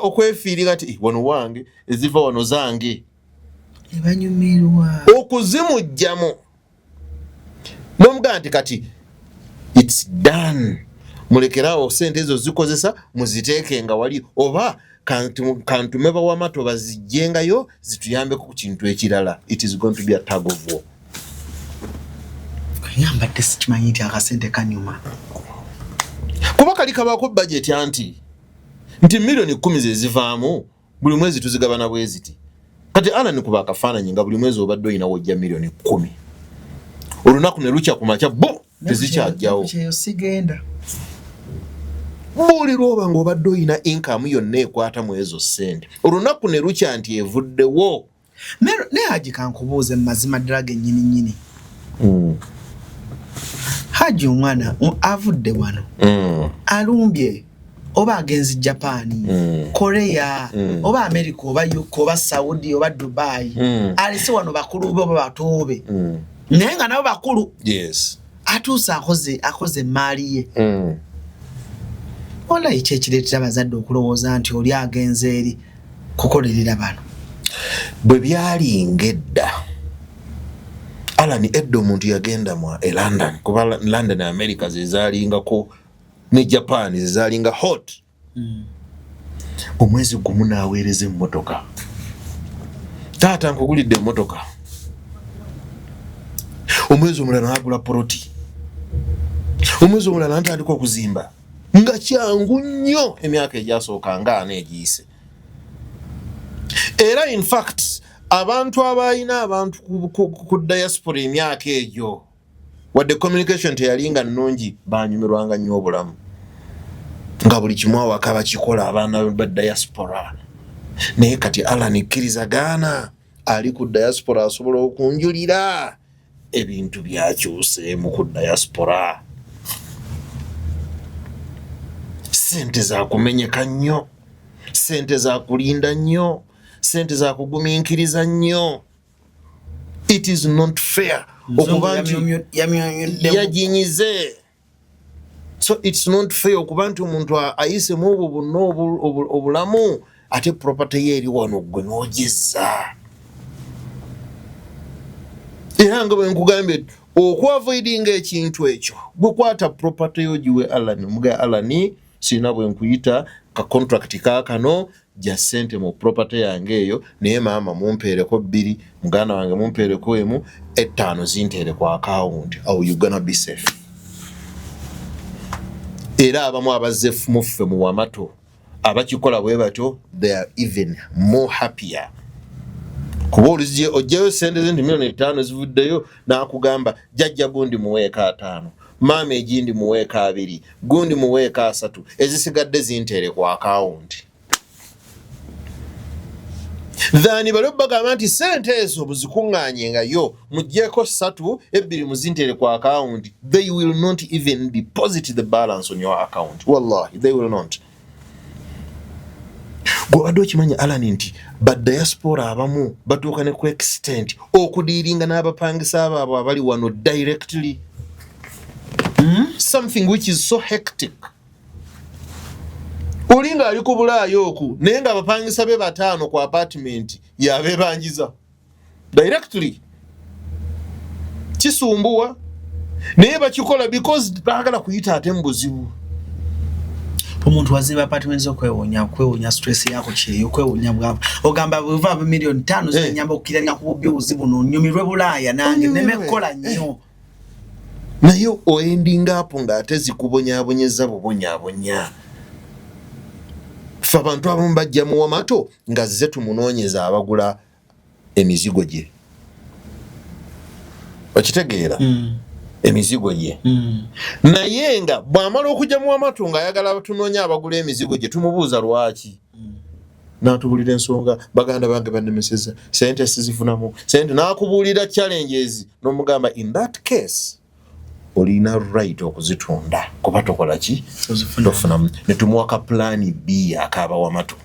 okwefiirira ti wano wange eziva wano zange banyumirwa okuzimujjamu n'omugamba nti kati it's done mulekerawo sente ezo zikozesa muziteeke nga wali oba kantume bawamato bazijjengayo zituyambe ku kintu ekirala. It is going to be a tug of war. Yambadde sikimanyi nti akasente kanyuma kuba kali kabaako budget nti milioni 10 zezivaamu buli mwezi tuzigabana bwe ziti. Kati Alan kuba akafaananyi nga buli mwezi obadde oyina wojja milioni 10 olunaku ne lukya ku makya bo tezikyajjawo sigenda buli lwoba ng'obadde oyina income yonna ekwata mu ezo ssente olunaku ne lukya nti evuddewo. Naye Haji kankubuuze mazima ddala gennyini Haji omwana avudde wano alumbye oba agenzi Japan Korea oba America oba UK oba Saudi oba Dubai alisi wano bakulu bo batoobe naye nga nabo bakulu atuusa akoze maali ye wala ekyekireetera abazadde okulowooza nti oli agenze eri kukolerera bano bwe byali ngedda. Alan edda omuntu yagenda mu London kuba London America zezaalingako ne Japan zezaalinga hot omwezi gumu n'aweereza emmotoka. Taata nkugulidde emmotoka omwezi omulala n'agula poloti omwezi omulala ntandika okuzimba nga kyangu nnyo emyaka egyasooka nga ana egiyise. Era in fact abantu abayina abantu ku diaspora emyaka egyo wadde communication teyalinga nnungi banyumirwanga nnyo obulamu nga buli kimu awaka bakikola abaana ba diaspora. Naye kati Alan ikkirizagaana ali ku diaspora asobola okunjulira ebintu byakyuseemu ku diaspora. Sente za kumenyeka nnyo, sente za kulinda nnyo, sente za kugumiikiriza nnyo. It is not fair okuba nti yajinyize. So it's not fair okuba nti omuntu ayisemu obwo bonna obulamu ate property ye eri wano gwe n'ogizza. Era nga bwe nkugambye okuavoidinga ekintu ekyo bwekwata property yo giwe Alan muga Alan sina bwe nkuyita ka contract kaakano ja sente mu property yange eyo naye maama mumpeereko 2 muganda wange mumpeereko 1 5 zinteere ku account au you gonna be safe. Era abamu abazzefu muffe mu wamato abakikola bwe batyo they are even more happier. Kuba olizije ojjayo sente zindi milioni 5 zivuddeyo n'akugamba jjajja gundi muweeka 5 maama egindi muweeka 2 gundi muweeka 3 ezisigadde zinteere ku account. Dhani balo bagamba nti sente ezo buzikuŋŋaanyengayo muggyeko 3 2 muzinteere ku account. They will not even deposit the balance on your account. Wallahi they will not. Gwabadde okimanya Alan nti ba diaspora abamu batuuka ne ku extent okudiiringa n'abapangisa abo abali wano directly. Something which is so hectic. Olinga ali ku Bulaaya oku naye nga abapangisa be 5 ku apartment yabebanjiza directly. Kisumbuwa naye bakikola because baagala kuyita ate mbuzibu. Omuntu waziba apartments okwewonya stress yako kyeyo okwewonya bwabo ogamba buva million 5 zenyamba okukiranya ku bubyuzi buno nyumirwe Bulaaya nange nemekola nnyo naye ending up nga ate zikubonyabonyeza bubonyabonya. Ffe abantu abamu bajja mu Wamato nga zze tumunoonyeza abagula emizigo gye. Okitegeera? Emizigo gye. Naye nga bw'amala okujja mu Wamato ng'ayagala batunoonya abagula emizigo gye tumubuuza lwaki. N'atubuulira ensonga baganda bange bannemeseza sente sizifunamu sente n'akubuulira challenges n'omugamba in that case olina right okuzitunda kuba tokola ki tofunamu ne tumuwaka plan B akaba Wamato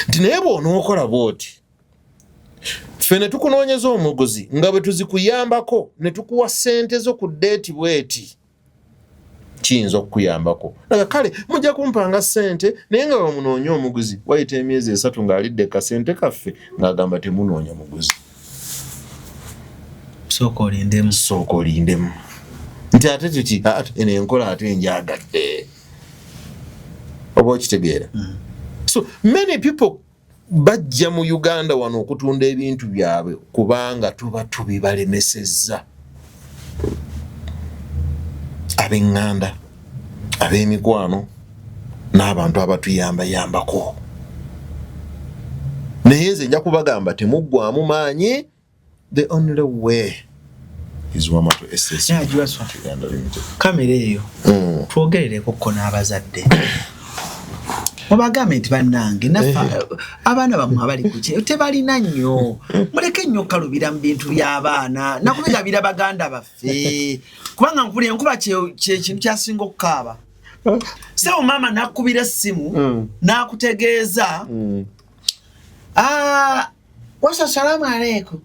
nti naye bw'onookola bw'oti ffe ne tukunoonyeza omuguzi nga bwe tuzikuyambako ne tukuwa ssente zo ku deeti bweti kiyinza okukuyambako naga kale mujja kumpanga ssente naye nga bamunoonya omuguzi wayita emyezi 3 ng'alidde kasente kaffe ng'agamba temunoonya muguzi sooka olindemu nti ate tuki eno enkola ate njagadde oba okitegeera. So many people bajja mu Uganda wano okutunda ebintu byabwe kubanga tuba tubibalemesezza. Ab'eŋŋanda ab'emikwano n'abantu abatuyambayambako naye nze nja kubagamba temuggwamu maanyi. The only way is Wamato SS Uganda Limited. Kamera eyo twogerereko ko n'abazadde obagambe nti bannange nafa abaana bamwe abali ku kye tebalina nnyo muleke nnyo kalubira mu bintu by'abaana nakubigabira baganda baffe kubanga nkuli enkuba kintu kyasinga okukaaba sewo mama nakubira essimu nakutegeeza wasa salamu aleikum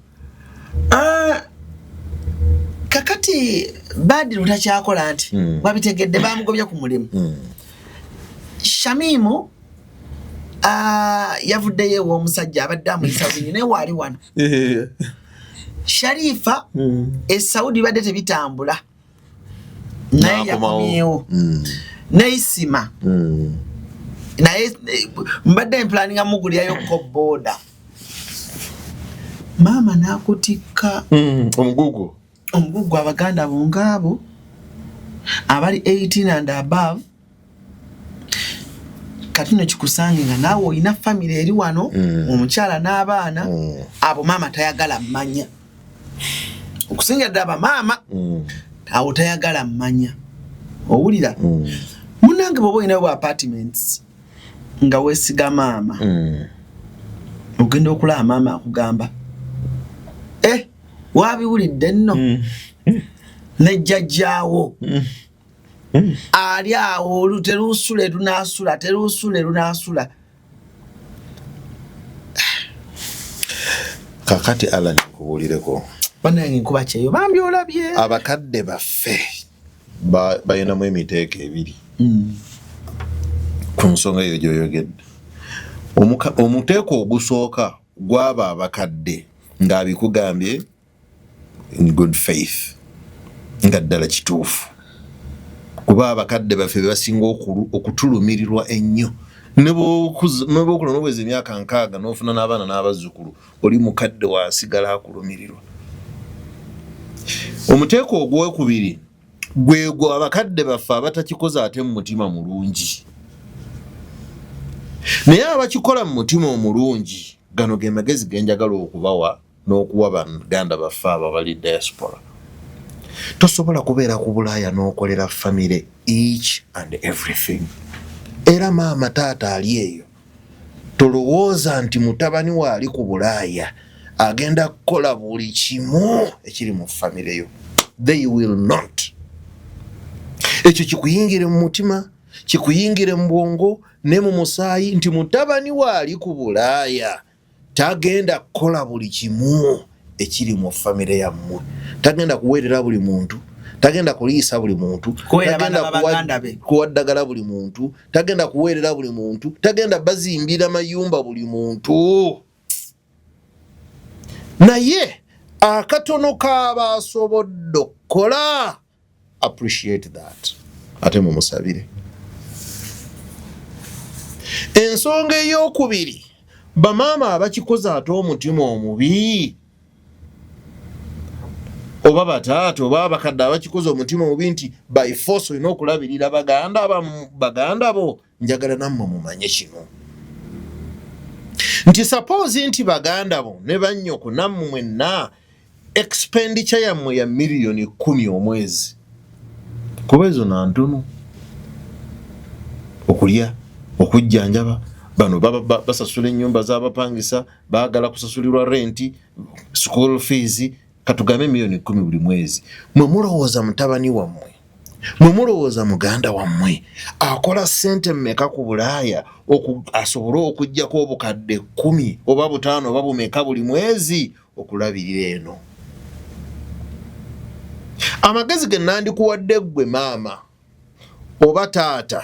kakati Badiru takyakola nti babitegedde bamugobya ku mulimu Shamimu yavuddeyo ew'omusajja abadde amuyisa bunyi naye waali wano Sharifa Saudi badde tebitambula naye yakomyewo Neisima naye mbadde mplaninga mugulyayo ko boda mama nakutikka omugugu abaganda bongabo abali 18 and above katino kikusange nga naawe olina family eri wano omukyala n'abaana abo mama tayagala mmanya okusinga ddaba mama awo tayagala mmanya owulira munange bwoba olina bwa apartments nga weesiga maama ogenda okulaba maama akugamba wabiwulidde nno nejjajjaawo ali awo teruusule lunasula kakati Alan kubuulireko bannange nkuba kyeyo bambi olabye abakadde baffe bayinamu emiteeko ebiri ku nsonga eyo gyoyogedde. Omuteeko ogusooka gwaba abakadde ng'abikugambye in good faith nga ddala kituufu kuba abakadde baffe basinga okutulumirirwa ennyo ne bw'okula n'obweza emyaka 6 n'ofuna n'abaana n'abazzukulu oli mukadde waasigala akulumirirwa. Omuteeko ogwokubiri gwegwo abakadde baffe abatakikoze ate mu mutima mulungi naye abakikola mu mutima omulungi gano ge magezi genjagala okubawa n'okuwa baganda baffe abo bali diaspora. Tosobola kubeera ku Bulaaya n'okolera family each and everything. Era maama taata ali eyo tolowooza nti mutabani waali ku Bulaaya agenda kukola buli kimu ekiri mu family yo. They will not. Ekyo kikuyingire mu mutima kikuyingire mu bwongo ne mu musaayi nti mutabani waali ku Bulaaya tagenda kukola buli kimu ekiri mu family yammwe. Tagenda kuweerera buli muntu tagenda kuliisa buli muntu, tagenda kuwaddagala buli muntu, tagenda kuweerera buli muntu, tagenda bazimbira mayumba buli muntu. Naye akatono k'abasobodde okukola, appreciate that. Ate mumusabire. Ensonga ey'okubiri, bamaama abakikoze ate omutima omubi, oba bataata oba abakadde abakikoze omutima omubi nti by force olina okulabirira baganda bo, njagala nammwe mumanye kino nti suppose nti baganda bo ne bannyoko nammwe mwenna expenditure yammwe ya miliyoni 10 omwezi, kuba ezo nantono okulya, okujjanjaba, bano basasula ennyumba z'abapangisa, baagala kusasulirwa renti, school fees, katugambe miliyoni 10 buli mwezi. Mwe mulowooza mutabani wammwe, mwe mulowooza muganda wammwe akola ssente mmeka ku Bulaaya asobole okuggyako obukadde 10 oba 5 oba bumeka buli mwezi okulabirira eno? Amagezi ge nandikuwadde ggwe maama oba taata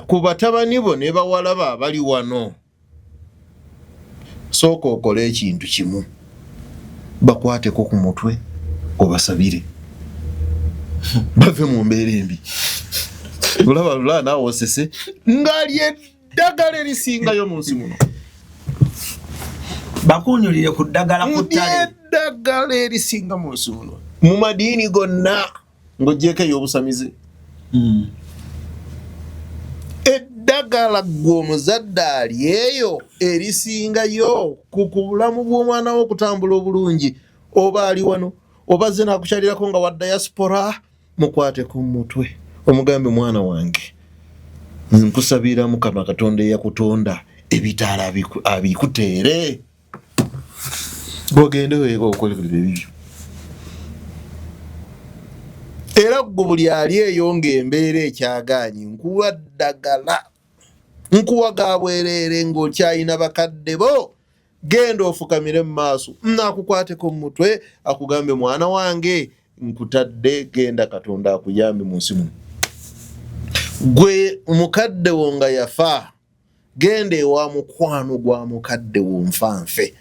ku batabani bo ne bawala bo abali wano, sooka okole ekintu kimu, bakwateko ku mutwe obasabire bave mu mbeera embi. Olaba lula naawe osese ng'ali eddagala erisingayo mu nsi muno, bakunyulire ku ddagala ku ttale, eddagala erisinga mu nsi muno, mu madiini gonna ng'oggyeko ey'obusamize. Eddagala gwe omuzadde ali eyo erisingayo ku bulamu bw'omwana wo okutambula obulungi, oba ali wano oba ze naakukyalirako nga wa diaspora, mukwate ku mutwe omugambe mwana wange nkusabira Mukama Katonda eyakutonda ebitaala abikuteere, bwogende weeka okukolerera ebibyo. Era gwe buli ali eyo ng'embeera ekyagaanyi nkuwa ddagala, nkuwa ga bwereere ng'okyayina bakadde bo, genda ofukamire mu maaso, naakukwateko mu mutwe akugambe mwana wange nkutadde, genda Katonda akuyambe mu nsi muno. Gwe mukadde wo nga yafa, genda ewa mukwano gwa mukadde wo nfanfe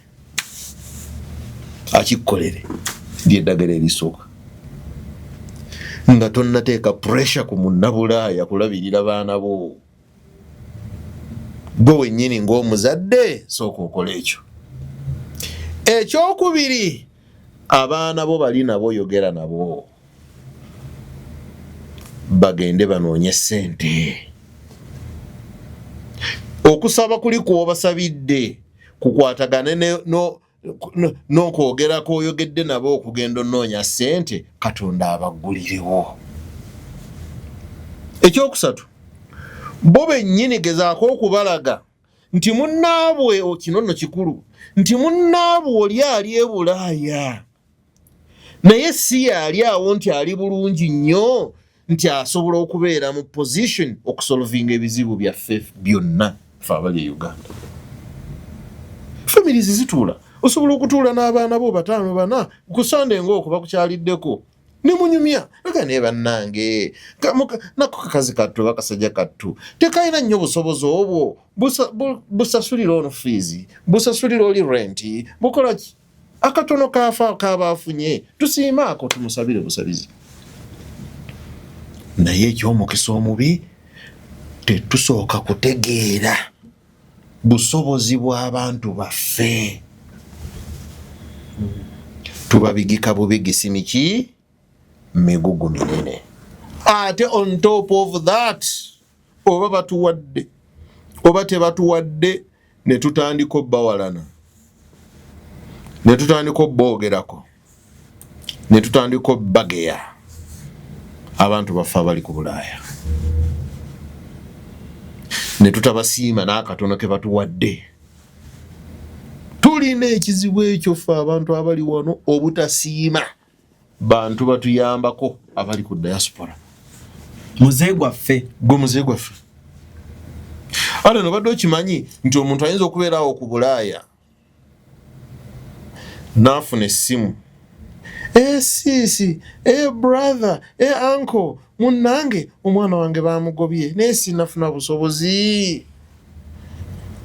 akikkolere, lyeddagala erisooka. Nga tonnateeka pressure ku munnabulaaya kulabirira baana bo, gwe wennyini ng'omuzadde sooka okola ekyo. Ekyokubiri, abaana bo bali nabo yogera nabo, bagende banoonye ssente. Okusaba kuli kw'obasabidde kukwatagane n'okwogerako oyogedde nabo okugenda onoonya ssente, Katonda abaggulirewo. Ekyokusatu, bo bennyini gezaako okubalaga nti munnaabwe, kino nno kikulu, nti munnaabwe oli ali e Bulaaya naye si yali awo nti ali bulungi nnyo nti asobola okubeera mu position okusolvinga ebizibu byaffe byonna ffe abali e Uganda. Families zituula, osobola okutuula n'abaana bo 5 4 ku Sunday ng'okuba kukyaliddeko ne munyumya aga ne bannange nako kakazi kattu bakasajja kattu tekayina nnyo busobozi obwo busasulira ono fees, busasulira oli renti, bukola ki, akatono kafa kabaafunye tusiimaako tumusabire busabizi. Naye eky'omukisa omubi tetusooka kutegeera busobozi bw'abantu baffe, tubabigika bubigisi miki migugu minene. Ate on top of that, oba batuwadde oba tebatuwadde, ne tutandika obbawalana, ne tutandika obboogerako, ne tutandika obbageya abantu baffe abali ku Bulaaya, ne tutabasiima n'akatono ke batuwadde. Tulina ekizibu ekyo ffe abantu abali wano obutasiima bantu batuyambako abali ku diaspora. Muze gwaffe, gwe muze gwaffe. Ale no badde okimanyi nti omuntu ayinza okubeerawo ku Bulaaya n'afuna essimu Sisi, brother, uncle, munange omwana wange bamugobye naye sinafuna busobozi.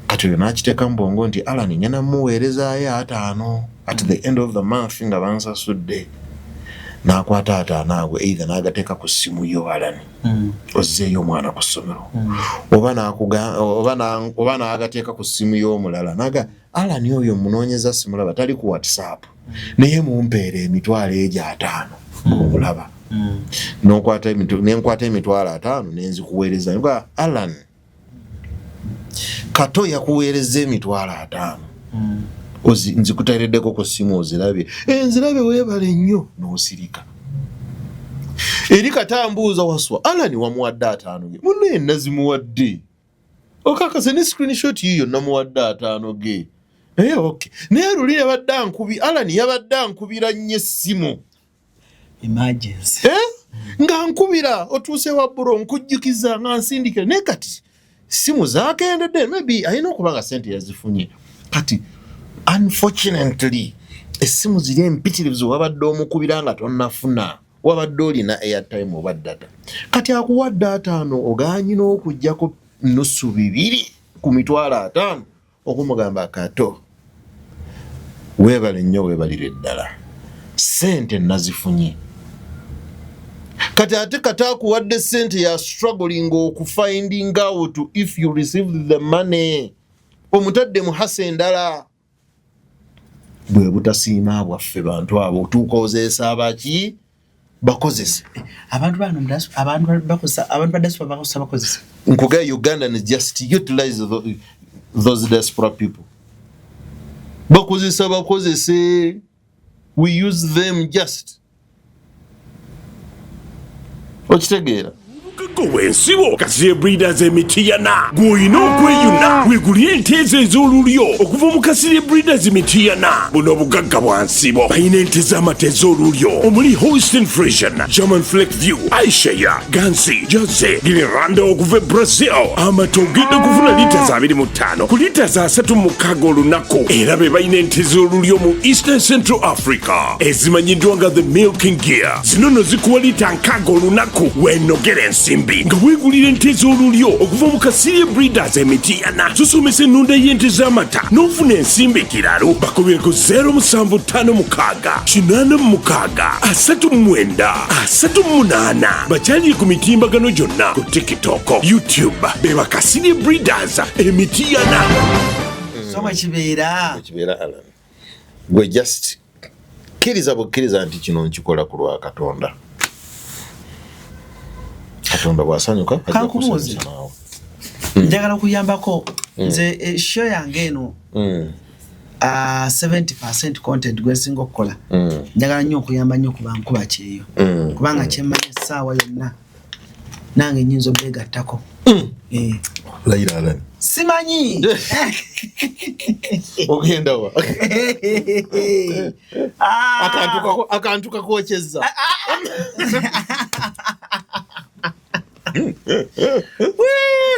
Kati oyo n'akiteeka mu bwongo nti Alan nyana muweerezaayo 5 at the end of the month nga bansasudde. N'akwata 5 agwe either n'agateeka ku ssimu yo Alan ozzeeyo omwana ku ssomero oba n'agateeka ku ssimu y'omulala naga Alan oyo munoonyeza simulaba tali ku WhatsApp naye mumpeera emitwalo egyo 5 omulaba n'enkwata emitwalo 5 nenzikuweereza nga Alan Kato yakuweereza emitwalo 5 nzikuteereddeko ku ssimu ozirabye nzirabe weebale nnyo n'osirika eri katambuuza waswa Alan wamuwadde 5 ge munne yenna zimuwadde okakase ne screenshot yiyo namuwadde 5 ge okay naye luli yabadde ankubi Alan yabadde ankubira nnyo essimu emergency nga nkubira otuuse wa bro nkujjukiza nga nsindike naye kati simu zakendedde maybe ayina okuba nga sente yazifunye kati unfortunately essimu ziri empitirivu wabadde omukubira nga tonnafuna wabadde olina airtime oba data kati akuwadde 5 oganyina okujjako nusu 2 ku mitwalo 5 okumugamba Kato weebale nnyo weebalire ddala sente nazifunye. Kati ate Kata akuwadde sente ya struggling okufinding out if you received the money omutadde muhase endala bwe butasiima bwaffe bantu abo otuukozeesa abaki bakozese abantu bano mdasu abantu bakozesa bakozesa nkuga Uganda is just utilize those desperate people bakozese we use them just okitegeera wensibo Kasirye Breeders Emitiyana gw'olina okweyuna weegulire ente ezo ez'olulyo okuva mu Kasirye Breeders Emitiyana buno obugagga bwa nsibo balina ente z'amata ez'olulyo omuli Holstein Friesian, German Fleckview, Ayrshire, Gansi, Jersey, Ginebrand okuva e Brazil amata ogenda okufuna lita za 25 ku lita za 36 olunaku era be balina ente ez'olulyo mu Eastern Central Africa ezimanyiddwa nga the milking gear zino no zikuwa lita 6 olunaku weenogera ensimbi nga weegulira ente ez'olulyo okuva mu Kasirye Breeders Emitiyana tusomesa ennunda y'ente z'amata n'ofuna ensimbi ekiralo bakobereko 0756 bakyali ku mitimbagano gyonna ku TikTok, YouTube beba Kasirye Breeders Emitiyana. Soma kibeera Alan gwe just kkiriza nti kino nkikola ku lwa Katonda. Katonda bwasanyuka ajja kusanyusa naawe. Njagala okuyambako nze show yange eno 70% content gwesinga okukola njagala nnyo okuyamba nnyo kuba nkuba kyeyo kubanga kyemmanyi essaawa yonna nange nnyinza obwegattako Laila Alan simanyi ogenda wa akantu kakokyezza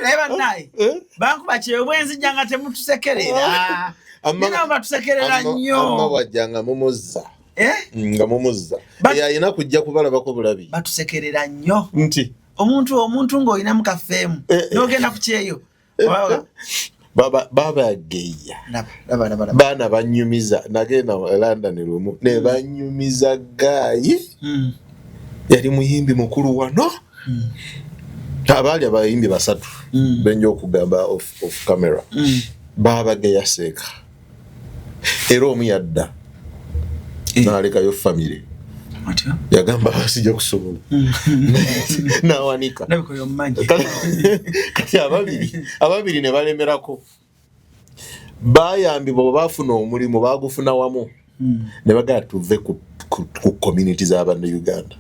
Reba naye bankuba kyeyo bwenzijja nga temutusekerera nina batusekerera nnyo amma wajjanga mumuzza nga mumuzza ayina kujja kubalabako bulabi batusekerera nnyo nti omuntu ng'olinamu kafeemu n'ogenda ku kyeyo baba geya baana banyumiza nagenda London lumu ne banyumiza gayi yali muyimbi mukulu wano abaali abayimbi 3 benja okugamba off camera baba geya seeka era omu yadda n'alekayo family yagamba basijja kusobola nawanika kati ababiri ne balemerako bayambi bo bafuna omulimu bagufuna wamu ne bagala tuve ku community z'abantu Uganda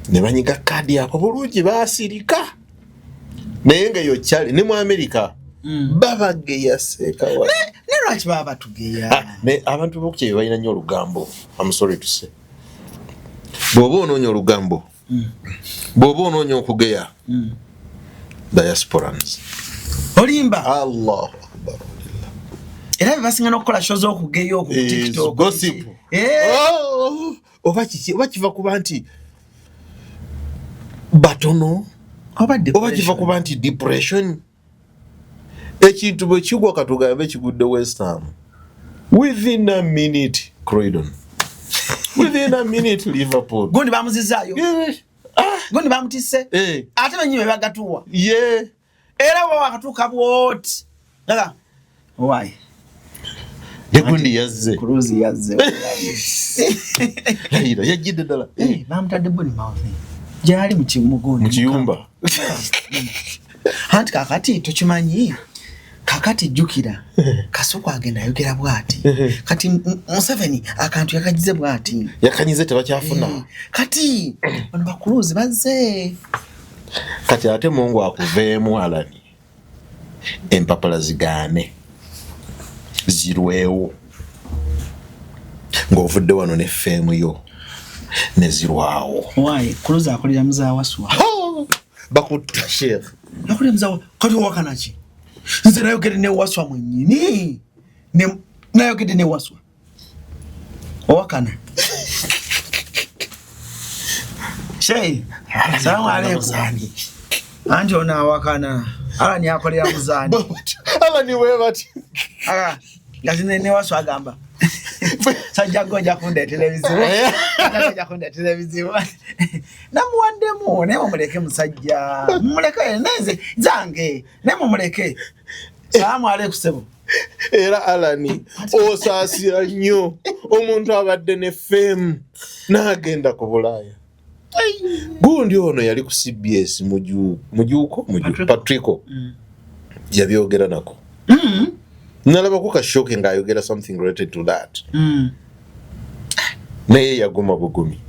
ne banyiga kadi yako bulungi basirika naye nga yo kyali ne mu America baba geya seeka wa ne lwaki baba tugeya ne abantu bokye balina nnyo olugambo I'm sorry to say bw'oba onoonya olugambo bw'oba onoonya okugeya diasporans olimba Allah era bebasinga n'okukola show z'okugeya oku TikTok oba kiva kuba nti batono oba kiva kuba nti depression ekintu bwe kigwa katugambe kigudde West Ham within a minute Croydon within a minute Liverpool gundi bamuzizaayo gundi bamutisse ate benyibe bagatuwa era wakatuka bwoti daga why Gundi yazze Cruise yazze Laira yajidde dala bamutadde boni mouth jali mukiyumba hanti kakati tukimanyi kakati jukira Kasoko agenda yogera bwati kati Museveni akantu yakagize bwati yakanyize tebakyafuna kati bano bakuluzi bazze kati ate Mungu akuveemu alani empapula zigaane zirwewo ng'ovudde wano ne femu yo ne zirwawo why Cruise akolera muzawaswa bakutta sheikh akolera muzawa kati wakanaki nze nayogedde ne waswa mwennyini nayogedde ne waswa owakana Shey salamu alaykum anti ona awakana ala ni akolera muzani ala ni wewe bati ngazine ne waswa agamba sajja gonja kunde televiziyo sajja kunde televiziyo namuwaddemu ne mumuleke musajja mumuleke neze zange ne mumuleke salamu alaykum sebo era alani osaasira nnyo omuntu abadde ne femu n'agenda ku Bulaaya gundi ono yali ku CBS mujuuko Patrico yabyogera nako nalaba ku kashoke ng'ayogera something related to that naye yaguma bugumi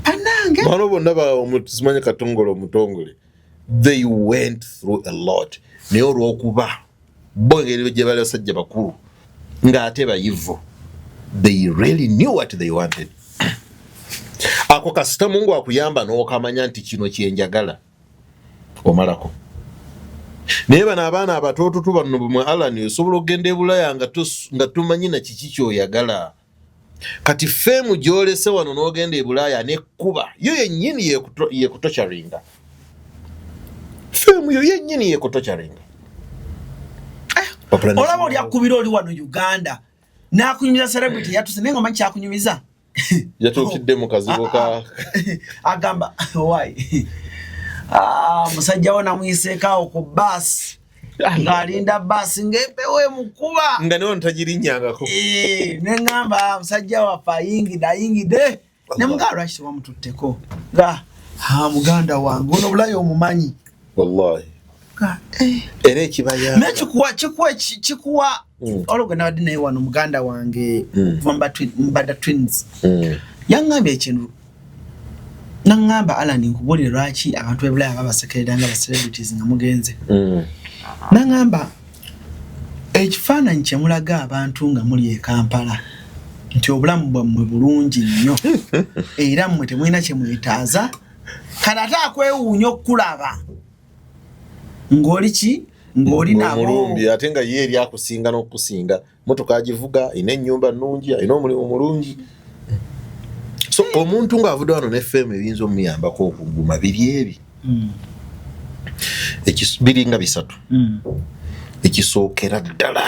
anange bano bonna bamusimanye katongole omutongole they went through a lot naye olw'okuba bo engeri gye bali basajja bakulu ng'ate bayivu they really knew what they wanted ako kasita Mungu akuyamba n'okamanya nti kino kyenjagala omalako naye bano abaana abatoototo bano bwe Alani osobola okugenda e Bulaaya nga tumanyi na kiki ky'oyagala kati femu gy'olese wano n'ogenda e Bulaaya n'ekkuba yo yennyini yekutocharinga femu yo yennyini yekutocharinga olaba oli akubira oli wano Uganda n'akunyumiza celebrity yatuse naye ng'omanyi kyakunyumiza yatuukidde mu kazibu ka agamba why musajja wona muyiseekaawo ku baasi ng'alinda baasi ng'empewo emukuba nga newo ntagirinyangako ne ngamba musajja waffe ayingidde ne mugaa lwaki tewamututteko nga muganda wange ono Bulaaya omumanyi wallahi era ekibaya nekikuwa olwo nabadde naye wano muganda wange Mbada Twins yaŋŋambye ekintu naŋŋamba Alani nkubulire lwaki abantu b'e Bulaaya babasekerera nga ba-celebrities nga mugenze naŋŋamba ekifaananyi kye mulaga abantu nga muli e Kampala nti obulamu bwammwe bulungi nnyo era mmwe temulina kye mwetaaza kale ate akwewuunya okukulaba ng'oli ki ng'oli nabo mulumbi ate nga ye eri akusinga n'okusinga motoka agivuga ina ennyumba nnungi alina omulimu mulungi so omuntu ng'avudde wano ne femu ebiyinza omuyambako okuguma biri ebi biringa bisatu ekisookera ddala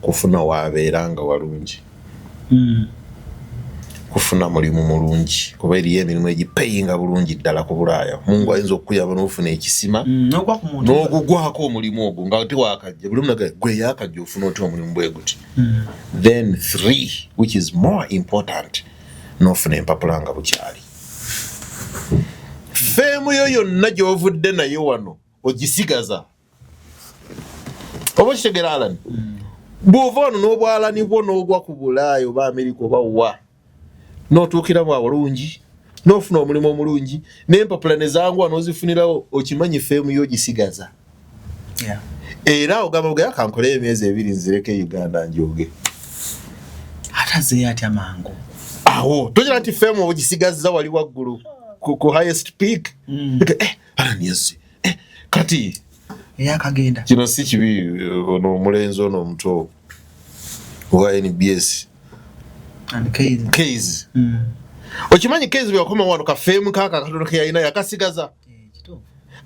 kufuna waabeera nga walungi kufuna mulimu mulungi kuba eriyo emirimu egipeyinga bulungi ddala ku Bulaaya Mungu ayinza okukuyamba n'ofuna ekisima n'ogugwako omulimu ogwo nga tewakajja buli munaga gwe yakajja ofuna oti omulimu bwe guti then 3 which is more important n'ofuna empapula nga bukyali femu yo yonna gy'ovudde naye wano ogisigaza oba kitegera Alani bw'ova wano n'obwalani bwo n'ogwa ku Bulaaya oba Amerika oba wa n'otuukiramu abulungi n'ofuna omulimu omulungi n'empapula ne zanguwa n'ozifunirawo okimanyi femu yo gisigaza era ogamba bwe yakankole emyezi 2 nzireke Uganda njoge atazeeyo atya mangu awo togira nti femu ogisigaza wali waggulu ku highest peak Alani yazze kati yakagenda kino si kibi ono omulenzi ono omuto wa NBS and Keys. Ochimanyi Keys byakoma wano ka fame kaka katono ke yina yakasigaza.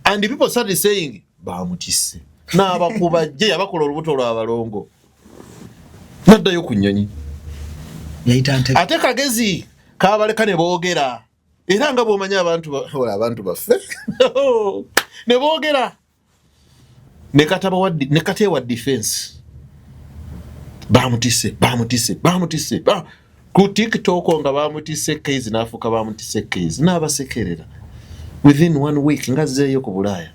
And the people started saying bamutisse. Na abakuba je yabakola olubuto lwa balongo. Naddayo ku nnyonyi. Ate kagezi kabaleka ne boogera. Era nga bw'omanyi abantu baffe. Ne boogera. Ne kateewa defense. Bamutisse. Ku TikTok nga bamutisse Keys n'afuuka bamutisse Keys. N'abasekerera. Within 1 week nga zeeyo ku Bulaaya.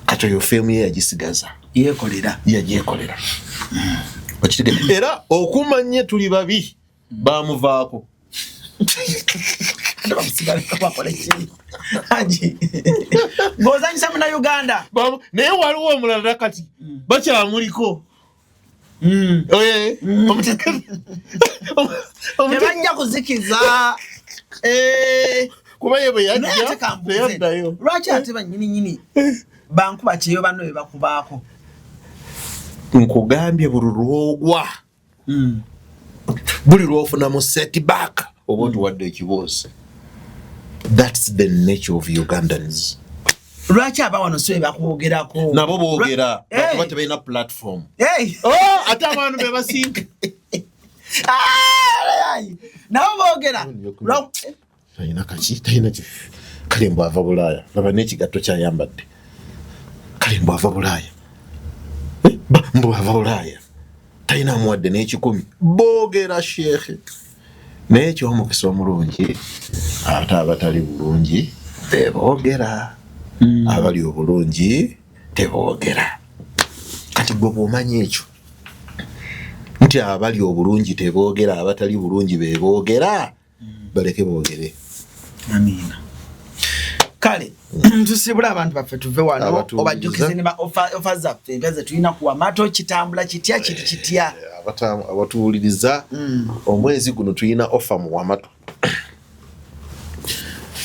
Kato yo fame ye yagisigaza. Yajekolera. Era okumanye tuli babi bamuvaako. Ng'ozanyisa muna Uganda. Naye waliwo omulala kati bakyamuliko. Tebajja kuzikiza. Kuba ye bwe yaddayo. Lwaki ate bannyini bankuba kyeyo banno bye bakubaako? Nkugambye buli lwogwa. Buli lwofunamu setback oba otuwadde ekiboozi. That's the nature of Ugandans. Lwaki abawano so bakwogerako? Nabo boogera bakuba tebalina platform. Ate abantu be basinga. Nabo boogera. Talina ki. Kalembo ava Bulaaya. Laba n'ekigatto kyayambadde. Kalembo ava Bulaaya. Mbu ava Bulaaya. Talina amuwadde n'ekikumi. Boogera sheekhe. Naye eky'omukisa omulungi ate abatali bulungi teboogera. Abali obulungi teboogera. Kati gwe bw'omanyi ekyo nti abali obulungi teboogera abatali bulungi beeboogera baleke boogere. Amiina. Kale tusibula abantu baffe tuve wano obajjukize ne ba offer zaffe empya ze tulina ku Wamato kitambula kitya. Abatuwuliriza omwezi guno tulina offer mu Wamato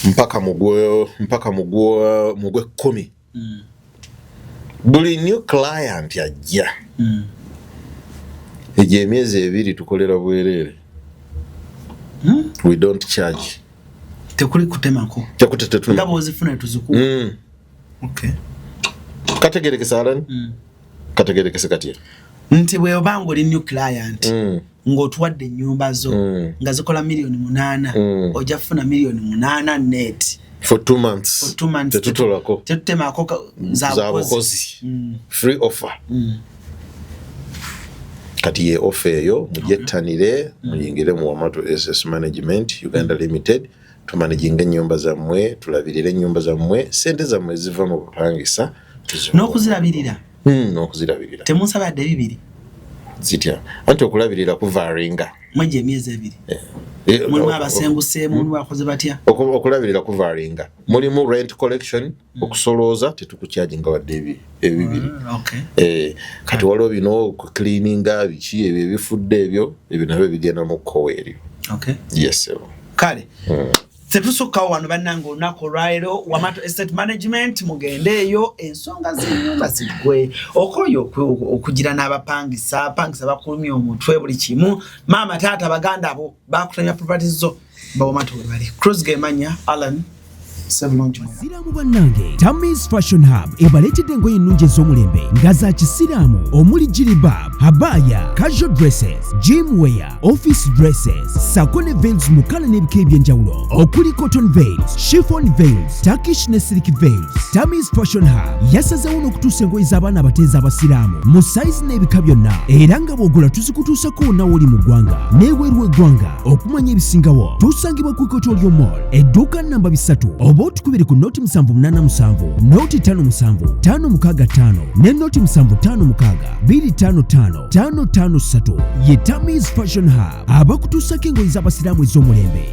mpaka mugwe 10. Buli new client ajja ejje emyezi 2 tukolera bwerere. We don't charge. Tekuli kutemako. Tekutete ngabo ozifuna tuziku. Okay. Kategerekesa alani? Kategerekesa katya. Nti bwe obango li new client ng'otuwadde ennyumba zo nga zikola $8,000,000 ojja kufuna $8,000,000 net for 2 months. For 2 months. Tetutolako. Tetutemako z'abakozi. Free offer. Kati ye offer eyo mujettanire muyingire mu Wamato SS Management Uganda Limited. Tumanaginga ennyumba zammwe, tulabirire ennyumba zammwe, sente zammwe ziva mu bupangisa. N'okuzirabirira. N'okuzirabirira. Temunsabadde 2. Zitya. Anti okulabirira kuvaringa. Mwejje emyezi 2. Mulimu abasenguse, mulimu bakoze batya. Okulabirira kuvaringa. Mulimu rent collection, okusolooza tetukucharginga wadde 2. Okay. Kati waliwo bino cleaninga biki ebyo ebifudde ebyo nabyo bigenda mu kkowe eryo. Okay. Yes. Kale. Tetusukka wano bannange olunaku olwaleero Wamato Estate Management mugendeeyo ensonga z'ennyumba ziggwe okoyo okugira n'abapangisa bakulumya omutwe buli kimu maama taata baganda abo bakutamya properties zo Wamato we bali. Cruise Gemanya Alan Siramu bannange Tammy's Fashion Hub ebaletedde engoye ennungi ez'omulembe nga za kisiraamu omuli jilibab, habaya, casual dresses, gym wear, office dresses, sako ne veils mu kala n'ebika eby'enjawulo okuli cotton veils, chiffon veils, Turkish ne silk veils. Tammy's Fashion Hub yasazeewo n'okutuusa engoye z'abaana abateezi abasiraamu mu size n'ebika byonna era nga bw'ogula tuzikutuusako wonna w'oli mu ggwanga n'ebweru w'eggwanga. Okumanya ebisingawo tusangibwa ku Ikotoolyo Mall edduuka namba 3 oba otukubire ku noti 787 noti 57 565 ne noti 756 255 553 ye Tammy's Fashion Hub abakutuusako engoye z'abasiraamu ez'omulembe.